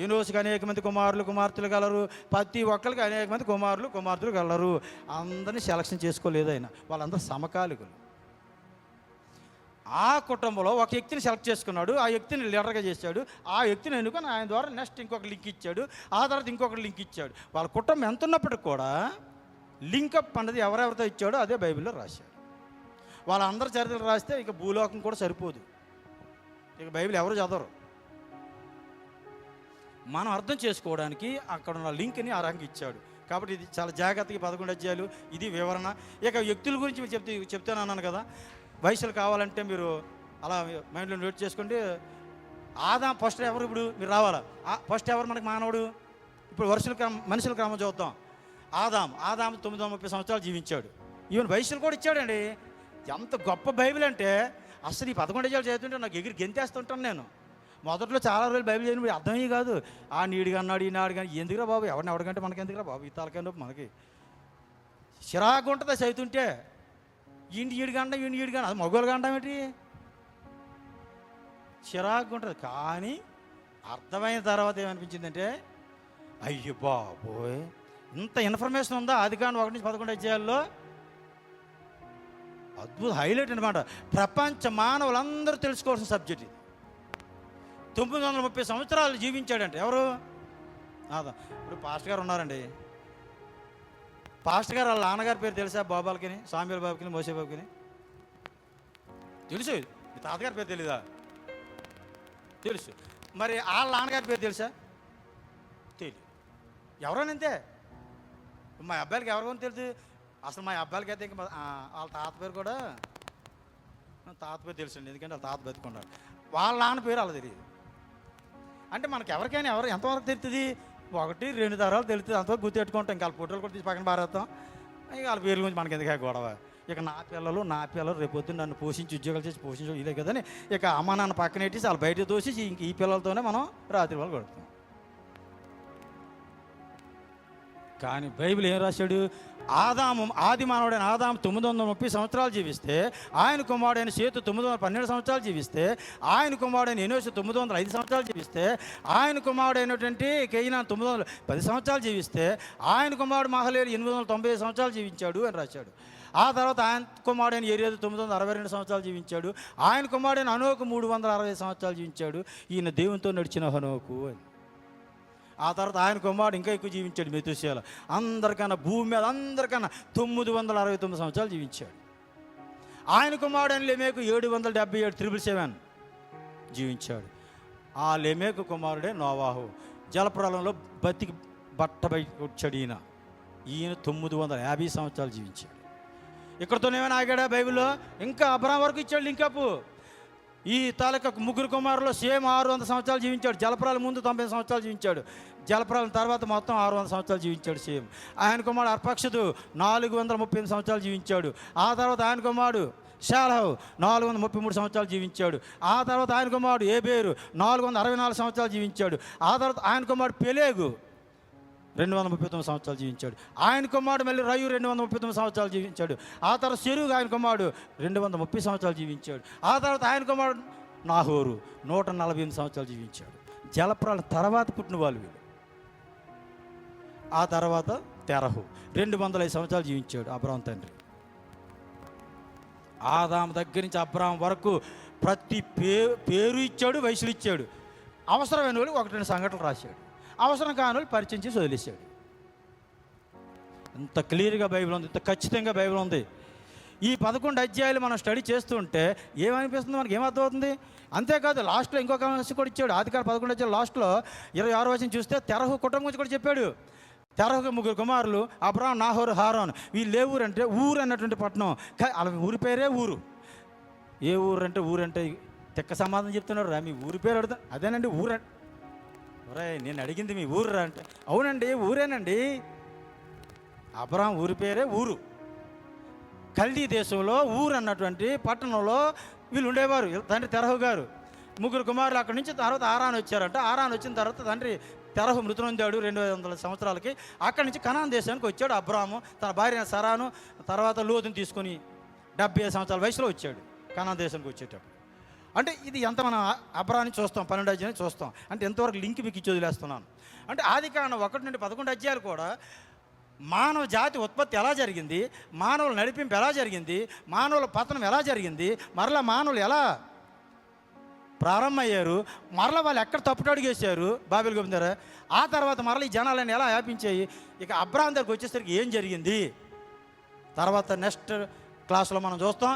యూనోస్కి అనేక మంది కుమారులు కుమార్తెలు గలరు, ప్రతి ఒక్కరికి అనేక మంది కుమారులు కుమార్తెలు గలరు. అందరినీ సెలక్షన్ చేసుకోలేదు ఆయన, వాళ్ళందరూ సమకాలికులు. ఆ కుటుంబంలో ఒక వ్యక్తిని సెలెక్ట్ చేసుకున్నాడు, ఆ వ్యక్తిని లీడర్గా చేశాడు, ఆ వ్యక్తిని ఎన్నుకొని ఆయన ద్వారా నెక్స్ట్ ఇంకొక లింక్ ఇచ్చాడు, ఆ తర్వాత ఇంకొక లింక్ ఇచ్చాడు. వాళ్ళ కుటుంబం ఎంత ఉన్నప్పటికి కూడా లింకప్ అన్నది ఎవరెవరితో ఇచ్చాడో అదే బైబిల్లో రాశాడు. వాళ్ళందరూ చరిత్రలు రాస్తే ఇక భూలోకం కూడా సరిపోదు, ఇక బైబిల్ ఎవరు చదవరు. మనం అర్థం చేసుకోవడానికి అక్కడ ఉన్న లింక్ని ఆ రంగు ఇచ్చాడు. కాబట్టి ఇది చాలా జాగ్రత్తగా 11 అధ్యాయాలు ఇది వివరణ. ఇక వ్యక్తుల గురించి చెప్తాను అన్నాను కదా. వయసులు కావాలంటే మీరు అలా మైండ్లో నోట్ చేసుకోండి. ఆదాం ఫస్ట్ ఎవరు? ఇప్పుడు మీరు రావాలా. ఫస్ట్ ఎవరు మనకి మానవుడు? ఇప్పుడు మనుషుల క్రమం చూద్దాం. ఆదాం 930 సంవత్సరాలు జీవించాడు. ఈవెన్ వయసులు కూడా ఇచ్చాడండి. ఎంత గొప్ప బైబిల్ అంటే అసలు ఈ 11 అధ్యాయాలు చదువుతుంటే నాకు ఎగిరి గెంతేస్తుంటాను నేను. మొదట్లో చాలా రోజులు బైబిల్ చదివినప్పుడు అర్థమయ్యి కాదు. ఆ నీడిగా అన్నాడు ఈనాడు కానీ ఎందుకురా బాబు, ఎవరికంటే మనకి ఎందుకురా బాబు, ఈ తలకైనా మనకి చిరాకు ఉంటుంది చదువుతుంటే. ఈడిగా అంటాం అది మగవాళ్ళుగా అంటాం ఏంటి, చిరాకు ఉంటుంది. కానీ అర్థమైన తర్వాత ఏమనిపించిందంటే అయ్యో బాబోయ్ ఇంత ఇన్ఫర్మేషన్ ఉందా ఆదికాండం 1 నుంచి 11 అధ్యాయాల్లో. అద్భుత హైలైట్ అనమాట. ప్రపంచ మానవులందరూ తెలుసుకోవాల్సిన సబ్జెక్ట్ ఇది. 930 సంవత్సరాలు జీవించాడంటే ఎవరు? ఆదాం. ఇప్పుడు పాస్టర్ గారు ఉన్నారండి. పాస్టర్ గారు వాళ్ళ నాన్నగారి పేరు తెలుసా? బాబాలకి, సామ్యుల బాబుకి, మోసే బాబుకి తెలుసు. మీ తాతగారి పేరు తెలీదా? తెలుసు. మరి వాళ్ళ నాన్నగారి పేరు తెలుసా? తెలియదు. ఎవరోనంతే. మా అబ్బాయిలకి ఎవరికో తెలుసు. అసలు మా అబ్బాయిలకి అయితే ఇంకా వాళ్ళ తాత పేరు కూడా తాత పేరు తెలుసండి, ఎందుకంటే వాళ్ళ తాత బతుకున్నారు. వాళ్ళ నాన్న పేరు అలా తెలియదు. అంటే మనకి ఎవరికైనా ఎంతవరకు తెలుస్తుంది? 1, 2 తరాలు తెలుస్తుంది. అంతవరకు గుర్తెట్టుకుంటాం. ఇంకా వాళ్ళ ఫోటోలు కూడా తీసి పక్కన పారేస్తాం. ఇక వాళ్ళ పేర్ల గురించి మనకి ఎందుకు గొడవ. ఇక నా పిల్లలు రేపొద్దు నన్ను పోషించి ఉద్యోగాలు చేసి పోషించడం ఇదే కదని ఇక అమ్మ నాన్న పక్కన పెట్టేసి వాళ్ళు బయట తోసి ఇంక ఈ పిల్లలతోనే మనం రాత్రి వాళ్ళు గడుపుతాం. కానీ బైబిల్ ఏం రాశాడు? ఆది మానవుడైన ఆదాము 930 సంవత్సరాలు జీవిస్తే, ఆయన కుమారుడైన సేతు 912 సంవత్సరాలు జీవిస్తే, ఆయన కుమారుడైన ఎనోషు 905 సంవత్సరాలు జీవిస్తే, ఆయన కుమారుడైనటువంటి కేయినాను 910 సంవత్సరాలు జీవిస్తే, ఆయన కుమారుడు మహలేలు 890 సంవత్సరాలు జీవించాడు అని రాశాడు. ఆ తర్వాత ఆయన కుమారుడైన యెరెదు 962 సంవత్సరాలు జీవించాడు. ఆయన కుమారుడైన హనోకు 360 సంవత్సరాలు జీవించాడు. ఈయన దేవునితో నడిచిన హనోకు అని. ఆ తర్వాత ఆయన కుమారుడు ఇంకా ఎక్కువ జీవించాడు, మెతుషేల. అందరికన్నా భూమి మీద అందరికన్నా 969 సంవత్సరాలు జీవించాడు. ఆయన కుమారుడైన లెమేకు 777 777 జీవించాడు. ఆ లెమేకు కుమారుడే నోవాహు. జలప్రలయంలో బతికి బయట వచ్చాడు ఈయన. 950 సంవత్సరాలు జీవించాడు. ఇక్కడతోనేమైనా ఆగాడా బైబిల్లో? ఇంకా అబ్రాహాం వరకు ఇచ్చాడు లింకపు. ఈ తాలూకా ముగ్గురు కుమారులు సేమ్ 600 సంవత్సరాలు జీవించాడు. జలప్రలయం ముందు 90 సంవత్సరాలు జీవించాడు. జలప్రలయం తర్వాత మొత్తం 600 సంవత్సరాలు జీవించాడు సేమ్. ఆయన కుమారుడు అర్పక్షదు 438 సంవత్సరాలు జీవించాడు. ఆ తర్వాత ఆయన కుమారుడు షాలహు 433 సంవత్సరాలు జీవించాడు. ఆ తర్వాత ఆయన కుమారుడు ఏబేరు 464 సంవత్సరాలు జీవించాడు. ఆ తర్వాత ఆయన కుమారుడు పెలేగు 239 సంవత్సరాలు జీవించాడు. ఆయన కుమారుడు మళ్ళీ రయు 239 సంవత్సరాలు జీవించాడు. ఆ తర్వాత సెరుగు ఆయన కుమారుడు 230 సంవత్సరాలు జీవించాడు. ఆ తర్వాత ఆయన కుమారుడు నాహోరు 148 సంవత్సరాలు జీవించాడు. జలప్రలయం తర్వాత పుట్టిన వాళ్ళు వీళ్ళు. ఆ తర్వాత తెరహు 205 సంవత్సరాలు జీవించాడు అబ్రాహాం తండ్రి. ఆదాము దగ్గర నుంచి అబ్రాహాం వరకు ప్రతి పేరు ఇచ్చాడు, వయసులు ఇచ్చాడు. అవసరమైన వాళ్ళు 1-2 సంఘటనలు రాశాడు. అవసరం కాని వాళ్ళు పరిచయం చేసి వదిలేశాడు. ఇంత క్లియర్గా బైబిల్ ఉంది, ఇంత ఖచ్చితంగా బైబిల్ ఉంది. ఈ 11 అధ్యాయాలు మనం స్టడీ చేస్తుంటే ఏమనిపిస్తుంది, మనకి ఏమర్థమవుతుంది? అంతేకాదు లాస్ట్లో ఇంకొక అంశం కూడా ఇచ్చాడు. ఆదికాండం 11 అధ్యాయం లాస్ట్లో 26వ వచనం చూస్తే తెరహు కుటుంబం గురించి కూడా చెప్పాడు. తెరహుకు 3 కుమారులు అబ్రాహాం, నాహోరు, హారాను. వీళ్ళు ఏ ఊరు అంటే ఊరు అన్నటువంటి పట్టణం. వాళ్ళ ఊరి పేరే ఊరు. ఏ ఊరంటే తెక్క సమాధానం చెప్తున్నాడు రా. మీ ఊరి పేరు అడుగుతా. అదేనండి ఊరు. నేను అడిగింది మీ ఊరు అంటే అవునండి ఊరేనండి. అబ్రాహాం ఊరి పేరే ఊరు. కల్దీ దేశంలో ఊరు అన్నటువంటి పట్టణంలో వీళ్ళు ఉండేవారు. తండ్రి తెరహు గారు 3 కుమారులు. అక్కడి నుంచి తర్వాత ఆరాను వచ్చారంట. ఆరాను వచ్చిన తర్వాత తండ్రి తెరహు మృతి నొందాడు 200 సంవత్సరాలకి. అక్కడి నుంచి కనాన్ దేశానికి వచ్చాడు అబ్రాహాము. తన భార్య సరాను తర్వాత లోతుని తీసుకొని 75 సంవత్సరాల వయసులో వచ్చాడు కనాన్ దేశానికి వచ్చేటప్పుడు. అంటే ఇది ఎంత మనం అబ్రాహాన్ని చూస్తాం, 12 అధ్యాయాన్ని చూస్తాం. అంటే ఎంతవరకు లింక్ మీకు ఇచ్చి వదిలేస్తున్నాను. అంటే ఆదికాండం 1 నుండి 11 అధ్యాయాలు కూడా మానవ జాతి ఉత్పత్తి ఎలా జరిగింది, మానవుల నడిపింపు ఎలా జరిగింది, మానవుల పతనం ఎలా జరిగింది, మరలా మానవులు ఎలా ప్రారంభమయ్యారు, మరలా వాళ్ళు ఎక్కడ తప్పుటడుగేశారు బాబెల్ గోవిందారా, ఆ తర్వాత మరలా ఈ జనాలను ఎలా వ్యాపించాయి, ఇక అబ్రాహాం దగ్గరికి వచ్చేసరికి ఏం జరిగింది తర్వాత నెక్స్ట్ క్లాస్లో మనం చూస్తాం.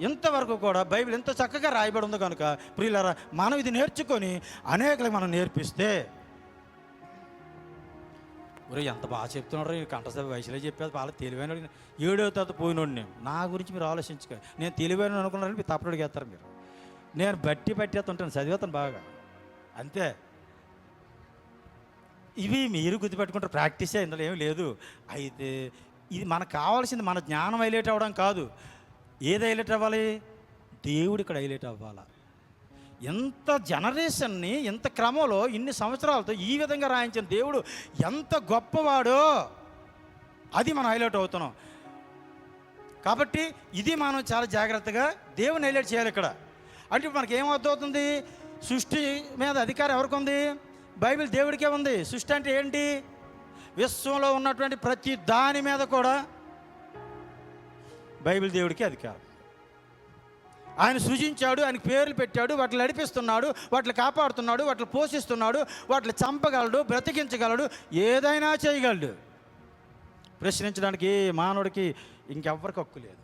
ఇంతవరకు కూడా బైబిల్ ఎంత చక్కగా రాయబడి ఉంది కనుక ప్రియులారా మనం ఇది నేర్చుకొని అనేకులకు మనం నేర్పిస్తే ఒరే ఎంత బాగా చెప్తున్నాడు, కంటసేపు వయసులో చెప్పేది బాగా తెలివైన 7వ తరగతి పోయినోడు నేను. నా గురించి మీరు ఆలోచించుకో, నేను తెలివైన అనుకున్నారని మీరు తప్పటికి వేస్తారు మీరు. నేను పట్టేస్తుంటాను, చదివేస్తాను బాగా, అంతే. ఇవి మీరు గుర్తుపెట్టుకుంటారు, ప్రాక్టీసే, ఇందులో ఏమీ లేదు. అయితే ఇది మనకు కావాల్సింది మన జ్ఞానం హైలైట్ అవ్వడం కాదు. ఏది హైలైట్ అవ్వాలి? దేవుడు ఇక్కడ హైలైట్ అవ్వాలి. ఎంత జనరేషన్ని ఎంత క్రమంలో ఇన్ని సంవత్సరాలతో ఈ విధంగా రాయించిన దేవుడు ఎంత గొప్పవాడో అది మనం హైలైట్ అవుతున్నాం. కాబట్టి ఇది మనం చాలా జాగ్రత్తగా దేవుని హైలైట్ చేయాలి ఇక్కడ. అంటే మనకి ఏమర్థమవుతుంది? సృష్టి మీద అధికారం ఎవరికి ఉంది? బైబిల్ దేవుడికే ఉంది. సృష్టి అంటే ఏంటి? విశ్వంలో ఉన్నటువంటి ప్రతి దాని మీద కూడా బైబిల్ దేవుడికి అధికారం. ఆయన సృజించాడు, ఆయనకు పేర్లు పెట్టాడు, వాటిని నడిపిస్తున్నాడు, వాటిని కాపాడుతున్నాడు, వాటిని పోషిస్తున్నాడు, వాటిని చంపగలడు, బ్రతికించగలడు, ఏదైనా చేయగలడు. ప్రశ్నించడానికి మానవుడికి ఇంకెవ్వరికి హక్కు లేదు.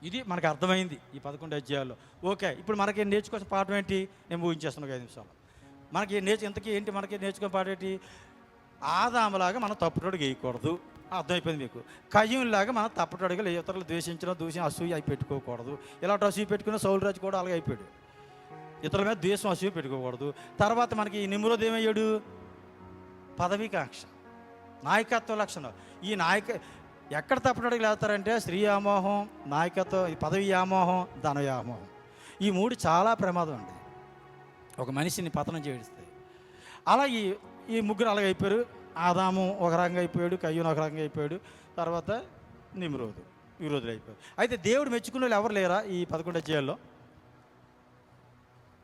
ఇది మనకు అర్థమైంది ఈ 11 అధ్యాయాల్లో. ఓకే, ఇప్పుడు మనకి నేర్చుకోవాల్సిన పాఠం ఏంటి? నేను ఊహించేస్తున్నాను 5 నిమిషాలు. మనకి ఇంతకీ ఏంటి? మనకి నేర్చుకునే పాఠం ఏంటి? ఆదాములాగా మనం తప్పుటడుగు వేయకూడదు, అర్థమైపోయింది మీకు. కయ్యూనిలాగా మనం తప్పుటడుగులు ఇతరులు ద్వేషించడం, అసూయ అయి పెట్టుకోకూడదు. ఇలాంటి అసూయ పెట్టుకున్న సౌలు రాజు కూడా అలాగే అయిపోయాడు. ఇతరుల మీద ద్వేషం, అసూయ పెట్టుకోకూడదు. తర్వాత మనకి నిమ్రోద్ ఏమయ్యాడు? పదవీకాంక్ష, నాయకత్వ లక్షణం. ఈ ఎక్కడ తప్పుటడుగులు వేస్తారంటే స్త్రీ వ్యామోహం, నాయకత్వం, పదవి వ్యామోహం, ధన వ్యామోహం. ఈ 3 చాలా ప్రమాదం అండి, ఒక మనిషిని పతనం చేయిస్తాయి. అలా ఈ ముగ్గురు అలాగే అయిపోయారు. ఆదాము ఒక రకంగా అయిపోయాడు, కయ్యూను ఒక రకంగా అయిపోయాడు, తర్వాత నిమ్రోదు విరోధులు అయిపోయారు. అయితే దేవుడు మెచ్చుకునే వాళ్ళు ఎవరు లేరా ఈ 11 అధ్యాయాల్లో?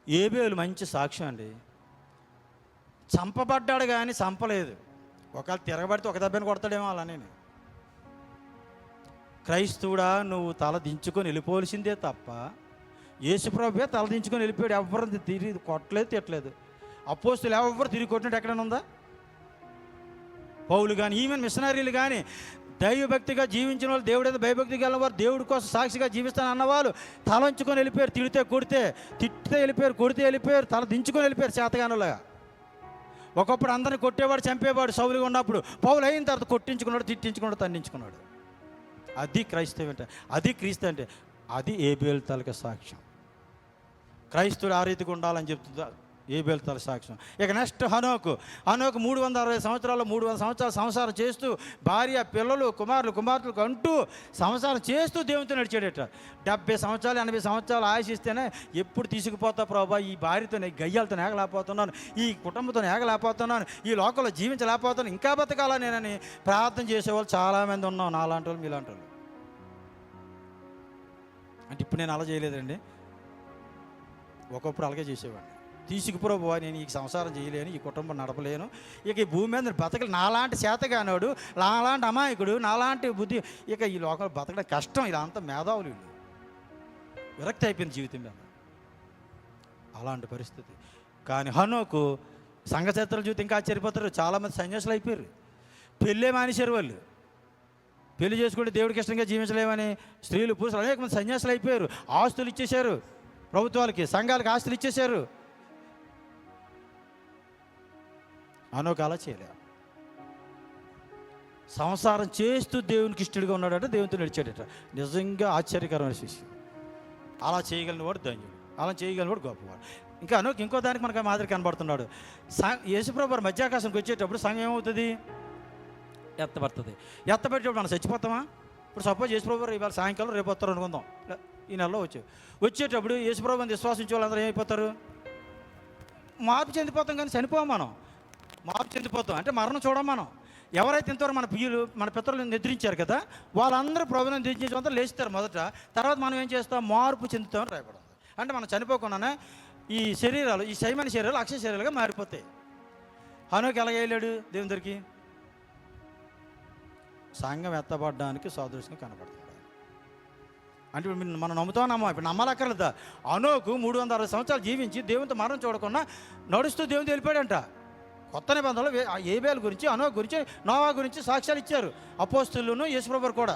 ఏబేలు మంచి సాక్ష్యం అండి. చంపబడ్డాడు కానీ చంపలేదు. ఒకవేళ తిరగబడితే ఒక దెబ్బని కొడతాడేమో అలానే. క్రైస్తవుడా, నువ్వు తల దించుకొని వెళ్ళిపోవలసిందే తప్ప యేసుప్రభువే తల దించుకొని వెళ్ళిపోయాడు. ఎవరు తిరిగి కొట్టలేదు, తిట్టలేదు. అపోస్తులు ఎవరు తిరిగి కొట్టినట్టు ఎక్కడైనా ఉందా? పౌలు కానీ, ఈవెన్ మిషనరీలు కానీ, దైవభక్తిగా జీవించిన వాళ్ళు, దేవుడు ఏదో భయభక్తి గల వారు, దేవుడి కోసం సాక్షిగా జీవిస్తాను అన్నవాళ్ళు తలంచుకొని వెళ్ళిపోయారు. తిడితే కొడితే, తిట్టితే వెళ్ళిపోయారు, కొడితే వెళ్ళిపోయారు, తల దించుకొని వెళ్ళిపోయారు చేతగానులాగా. ఒకప్పుడు అందరిని కొట్టేవాడు, చంపేవాడు సౌలుగా ఉన్నప్పుడు. పౌలు అయిన తర్వాత కొట్టించుకున్నాడు, తిట్టించుకున్నాడు, తండించుకున్నాడు. అది క్రైస్తవం అంటే, అది క్రీస్తు అంటే. అది ఏబేలు తలక సాక్ష్యం. క్రైస్తవుడు ఆ రీతిగా ఉండాలని చెప్తుందా ఏబేలు తల సాక్ష్యం. ఇక నెక్స్ట్ హనోకు 360 సంవత్సరాలు 300 సంవత్సరాలు సంసారం చేస్తూ, భార్య, పిల్లలు, కుమార్తెలకు అంటూ సంసారం చేస్తూ దేవునితో నడిచాడట. 70 సంవత్సరాలు 80 సంవత్సరాలు ఆశిస్తేనే ఎప్పుడు తీసుకుపోతా ప్రభా, ఈ భార్యతో గయ్యాలతో ఏగలేకపోతున్నాను, ఈ కుటుంబంతో ఏగలేకపోతున్నాను, ఈ లోకంలో జీవించలేకపోతున్నాను, ఇంకా బతకాలా నేనని ప్రార్థన చేసేవాళ్ళు చాలామంది ఉన్నాం, నాలాంటి వాళ్ళు, మీలాంటి వాళ్ళు. అంటే ఇప్పుడు నేను అలా చేయలేదండి, ఒకప్పుడు అలాగే చేసేవాడిని. తీసుకుపోబోవా, నేను ఈ సంసారం చేయలేను, ఈ కుటుంబం నడపలేను, ఇక ఈ భూమి మీద బతకలు, నాలాంటి చేతగానోడు, నాలాంటి అమాయకుడు, నాలాంటి బుద్ధి, ఇక ఈ లోకంలో బతకడం కష్టం, ఇలా అంతా మేధావులు, విరక్తి అయిపోయింది జీవితం మీద. అలాంటి పరిస్థితి. కానీ హనోకు సంఘచరిత్రల జీవితం ఇంకా ఆశ్చర్యపోతారు. చాలామంది సన్యాసులు అయిపోయారు, పెళ్ళే మానేశారు వాళ్ళు. పెళ్లి చేసుకుంటే దేవుడికి ఇష్టంగా జీవించలేమని స్త్రీలు, పురుషులు అనేక మంది సన్యాసులు అయిపోయారు. ఆస్తులు ఇచ్చేశారు, ప్రభుత్వాలకి, సంఘాలకి ఆస్తులు ఇచ్చేశారు. హనోకు అలా చేయలే. సంసారం చేస్తూ దేవునికి ఇష్టడిగా ఉన్నాడట, దేవునితో నడిచాడట. నిజంగా ఆశ్చర్యకరమైన విషయం. అలా చేయగలిగిన వాడు ధన్యుడు, అలా చేయగలిగిన వాడు గొప్పవాడు. ఇంకా హనోకు ఇంకో దానికి మనకు మాదిరి కనబడుతున్నాడు. యేసుప్రభు మధ్యాకాశంకి వచ్చేటప్పుడు సంఘం ఏమవుతుంది? ఎత్తబడుతుంది. ఎత్తబెట్టేటప్పుడు మనం చచ్చిపోతామా? ఇప్పుడు సపోజ్ యేసుప్రభు ఇవాళ సాయంకాలం రేపు వస్తారు అనుకుందాం, ఈ నెలలో వచ్చేటప్పుడు యేసుప్రభుని విశ్వాసించే వాళ్ళందరూ ఏమైపోతారు? మార్పు చెందిపోతాం, కానీ చనిపోం. మనం మార్పు చెందిపోతాం అంటే మరణం చూడం మనం. ఎవరైతే ఇంతవరకు మన పితరులు నిద్రించారు కదా, వాళ్ళందరూ ప్రభువుని నిద్రించేంత లేస్తారు మొదట. తర్వాత మనం ఏం చేస్తాం? మార్పు చెందుతామని రాయబడింది. అంటే మనం చనిపోకుండానే ఈ శరీరాలు, ఈ శైమైన శరీరాలు అక్షయ శరీరాలుగా మారిపోతాయి. హనోకు ఎలాగ వెళ్ళాడు దేవుని దగ్గరికి? సంఘం ఎత్తబడ్డానికి సాదృశ్యంగా కనబడుతుంది. అంటే ఇప్పుడు మనం నమ్ముతామా? ఇప్పుడు నమ్మాలక్కర్లేదా? హనోకు 360 సంవత్సరాలు జీవించి దేవునితో మరణం చూడకుండా నడుస్తూ దేవునితో వెళ్ళిపోయాడంట. కొత్త నిబంధనలు ఏబేలు గురించి, హనోకు గురించి, నోవా గురించి సాక్ష్యాలు ఇచ్చారు అపోస్తులును యేసుప్రభువు కూడా.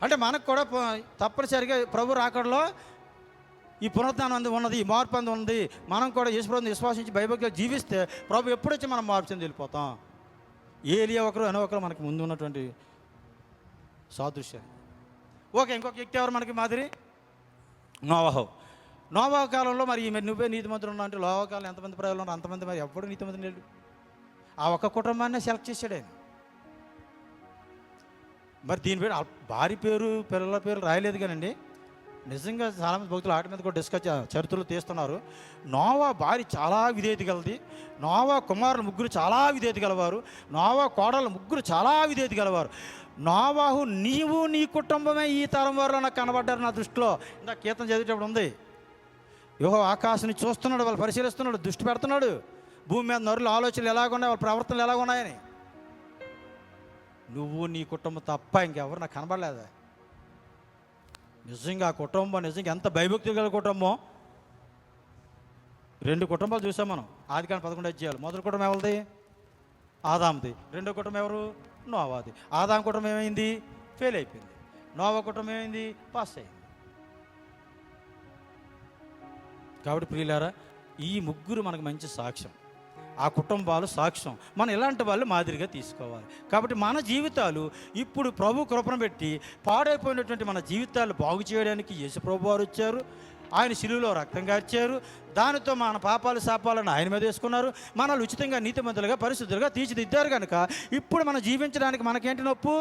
అంటే మనకు కూడా తప్పనిసరిగా ప్రభు రాకడలో ఈ పునరుద్ధానం అంది ఉన్నది, ఈ మార్పు అంది ఉంది. మనం కూడా యేసుప్రభుని విశ్వాసించి భయభక్తిగా జీవిస్తే ప్రభు ఎప్పుడొచ్చి మనం మార్పు చెంది వెళ్ళిపోతాం. ఏలియా ఒకరు అని ఒకరు మనకు ముందు ఉన్నటువంటి సాదృశ్యం. ఓకే, ఇంకొక వ్యక్తి ఎవరు మనకి మాదిరి? నోవహు. నోవహు కాలంలో మరి నువ్వే నీతిమంతుడు ఉన్నావు అంటే నోవహు కాలంలో ఎంతమంది ప్రజలు ఉన్నారు? అంతమంది. మరి ఎప్పుడు నీతిమంతుడు లేడు. ఆ ఒక్క కుటుంబాన్ని సెలెక్ట్ చేశాడు ఆయన. మరి దీని పేరు భార్య పేరు పిల్లల పేరు రాయలేదు కానండి. నిజంగా చాలామంది భక్తులు వాటి మీద కూడా డిస్కస్ చరిత్రలు తీస్తున్నారు. నోవా భార్య చాలా విధేయత గలది. నోవా కుమారులు ముగ్గురు చాలా విధేయత గలవారు. నోవా కోడళ్ళు ముగ్గురు చాలా విధేయత గలవారు. నోవాహు నీవు నీ కుటుంబమే ఈ తరం వారిలో నాకు కనబడ్డారు నా దృష్టిలో. ఇందా కీర్తన చదివేటప్పుడు ఉంది, యెహోవా ఆకాశాన్ని చూస్తున్నాడు, వాళ్ళు పరిశీలిస్తున్నాడు, దృష్టి పెడుతున్నాడు. భూమి మీద నరుల ఆలోచనలు ఎలాగున్నాయి, వాళ్ళ ప్రవర్తనలు ఎలాగున్నాయని. నువ్వు నీ కుటుంబం తప్ప ఇంకెవరు నాకు కనబడలేదా? నిజంగా ఆ కుటుంబం నిజంగా ఎంత భయభక్తి గల కుటుంబం. 2 కుటుంబాలు చూసాం మనం. ఆదికాండం 11 అధ్యాయాలు. మొదటి కుటుంబం ఎవరిది? ఆదాముది. రెండో కుటుంబం ఎవరు? నోవాది. ఆదాం కుటుంబం ఏమైంది? ఫెయిల్ అయిపోయింది. నోవా కుటుంబం ఏమైంది? పాస్ అయింది. కాబట్టి ప్రియులారా, ఈ ముగ్గురు మనకు మంచి సాక్ష్యం. ఆ కుటుంబాలు సాక్ష్యం. మనం ఇలాంటి వాళ్ళు మాదిరిగా తీసుకోవాలి. కాబట్టి మన జీవితాలు ఇప్పుడు ప్రభు కృపను పెట్టి పాడైపోయినటువంటి మన జీవితాలు బాగు చేయడానికి యేసు ప్రభు వారు వచ్చారు. ఆయన శిలువలో రక్తం కార్చారు. దానితో మన పాపాలు శాపాలను ఆయన మీద వేసుకున్నారు. మనల్ని ఉచితంగా నీతిమంతులుగా పరిశుద్ధులుగా తీర్చిదిద్దారు. కనుక ఇప్పుడు మనం జీవించడానికి మనకేంటి నొప్పు?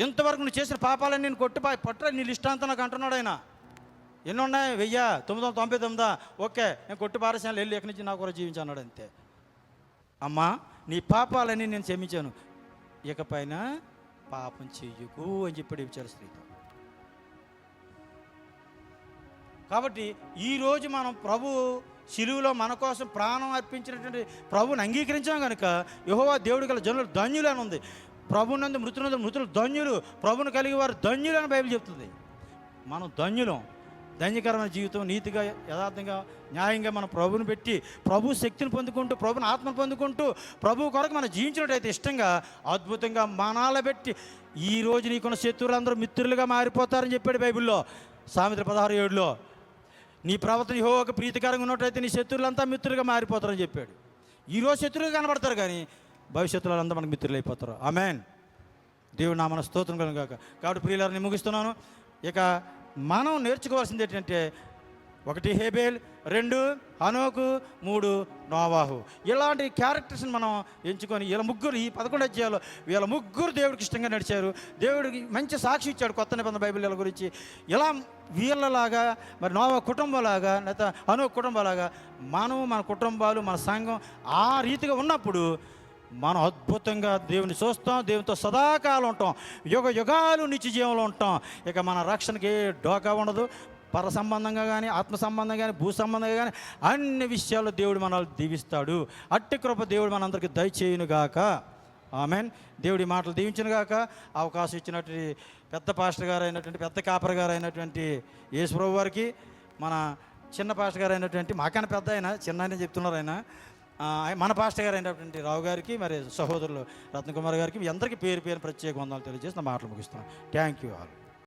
ఇంతవరకు నువ్వు చేసిన పాపాలని నేను పట్ట నీ లిస్ట్ అంతా నాకు అంటున్నాడు ఆయన. ఎన్ని ఉన్నాయి? 1999. ఓకే, నేను కొట్టి పారేసాను, వెళ్ళి ఎక్కడి నుంచి నాకు కూడా జీవించన్నాడు. అంతే. అమ్మా, నీ పాపాలని నేను క్షమించాను, ఇకపైన పాపం చెయ్యకు అని చెప్పాడు వ్యభిచార స్త్రీతో. కాబట్టి ఈరోజు మనం ప్రభు శిలువలో మన కోసం ప్రాణం అర్పించినటువంటి ప్రభుని అంగీకరించాం కనుక యెహోవా దేవుడు గల జనులు ధన్యులు అని ఉంది. ప్రభునందు మృతులు ధన్యులు, ప్రభుని కలిగి వారు ధన్యులు అని బైబిల్ చెప్తుంది. మనం ధన్యులం. ధన్యకరమైన జీవితం, నీతిగా యథార్థంగా న్యాయంగా మనం ప్రభుని పెట్టి ప్రభు శక్తిని పొందుకుంటూ ప్రభుని ఆత్మను పొందుకుంటూ ప్రభు కొరకు మనం జీవించినట్టయితే ఇష్టంగా అద్భుతంగా మనాల పెట్టి ఈరోజు నీకున్న శత్రువులందరూ మిత్రులుగా మారిపోతారని చెప్పాడు బైబిల్లో. సామెతలు 16:7లో నీ ప్రవర్తన యెహోవాకు ప్రీతికరంగా ఉన్నట్టయితే నీ శత్రువులంతా మిత్రులుగా మారిపోతారని చెప్పాడు. ఈరోజు శత్రువుగా కనబడతారు కానీ భవిష్యత్తులో అంతా మనకు మిత్రులు అయిపోతారు. ఆమేన్. దేవుడు నామన స్తోత్రం కలుగును గాక. కాబట్టి ప్రియులారా, నేను ముగిస్తున్నాను. ఇక మనం నేర్చుకోవాల్సింది ఏంటంటే 1 హేబేల్, 2 హనోకు, 3 నోవాహు. ఇలాంటి క్యారెక్టర్స్ని మనం ఎంచుకొని వీళ్ళ ముగ్గురు, ఈ 11 అధ్యాయాలు వీళ్ళ ముగ్గురు దేవుడికి ఇష్టంగా నడిచారు. దేవుడికి మంచి సాక్షి ఇచ్చాడు కొత్త నిబంధన బైబిల్ గురించి. ఇలా వీళ్ళలాగా మరి నోవా కుటుంబంలాగా లేదా హనోకు కుటుంబంలాగా మనం మన కుటుంబాలు మన సంఘం ఆ రీతిగా ఉన్నప్పుడు మనం అద్భుతంగా దేవుని చూస్తాం, దేవునితో సదాకాలం ఉంటాం, యుగ యుగాలు నిత్య జీవంలో ఉంటాం. ఇక మన రక్షణకి ఏ డోకా ఉండదు. పర సంబంధంగా కానీ ఆత్మ సంబంధంగా కానీ భూ సంబంధంగా కానీ అన్ని విషయాల్లో దేవుడు మనల్ని దీవిస్తాడు. అట్టి కృప దేవుడు మనందరికీ దయచేయునుగాక. ఆమేన్. దేవుడి మాటలు దీవించునుగాక. అవకాశం ఇచ్చినటువంటి పెద్ద పాస్టర్ గారు అయినటువంటి పెద్ద కాపర్ గారు అయినటువంటి యేసు ప్రభు వారికి, మన చిన్న పాస్టర్ గారు అయినటువంటి మాకన్నా పెద్ద ఆయన, చిన్న ఆయన చెప్తున్నారు ఆయన, మన పాస్టర్ గారు అయినటువంటి రావు గారికి, మరి సహోదరులు రత్నకుమార్ గారికి, మీ అందరికీ పేరు ప్రత్యేక వందనాలు తెలియజేసి నా మాటలు ముగిస్తున్నాను. Thank you all.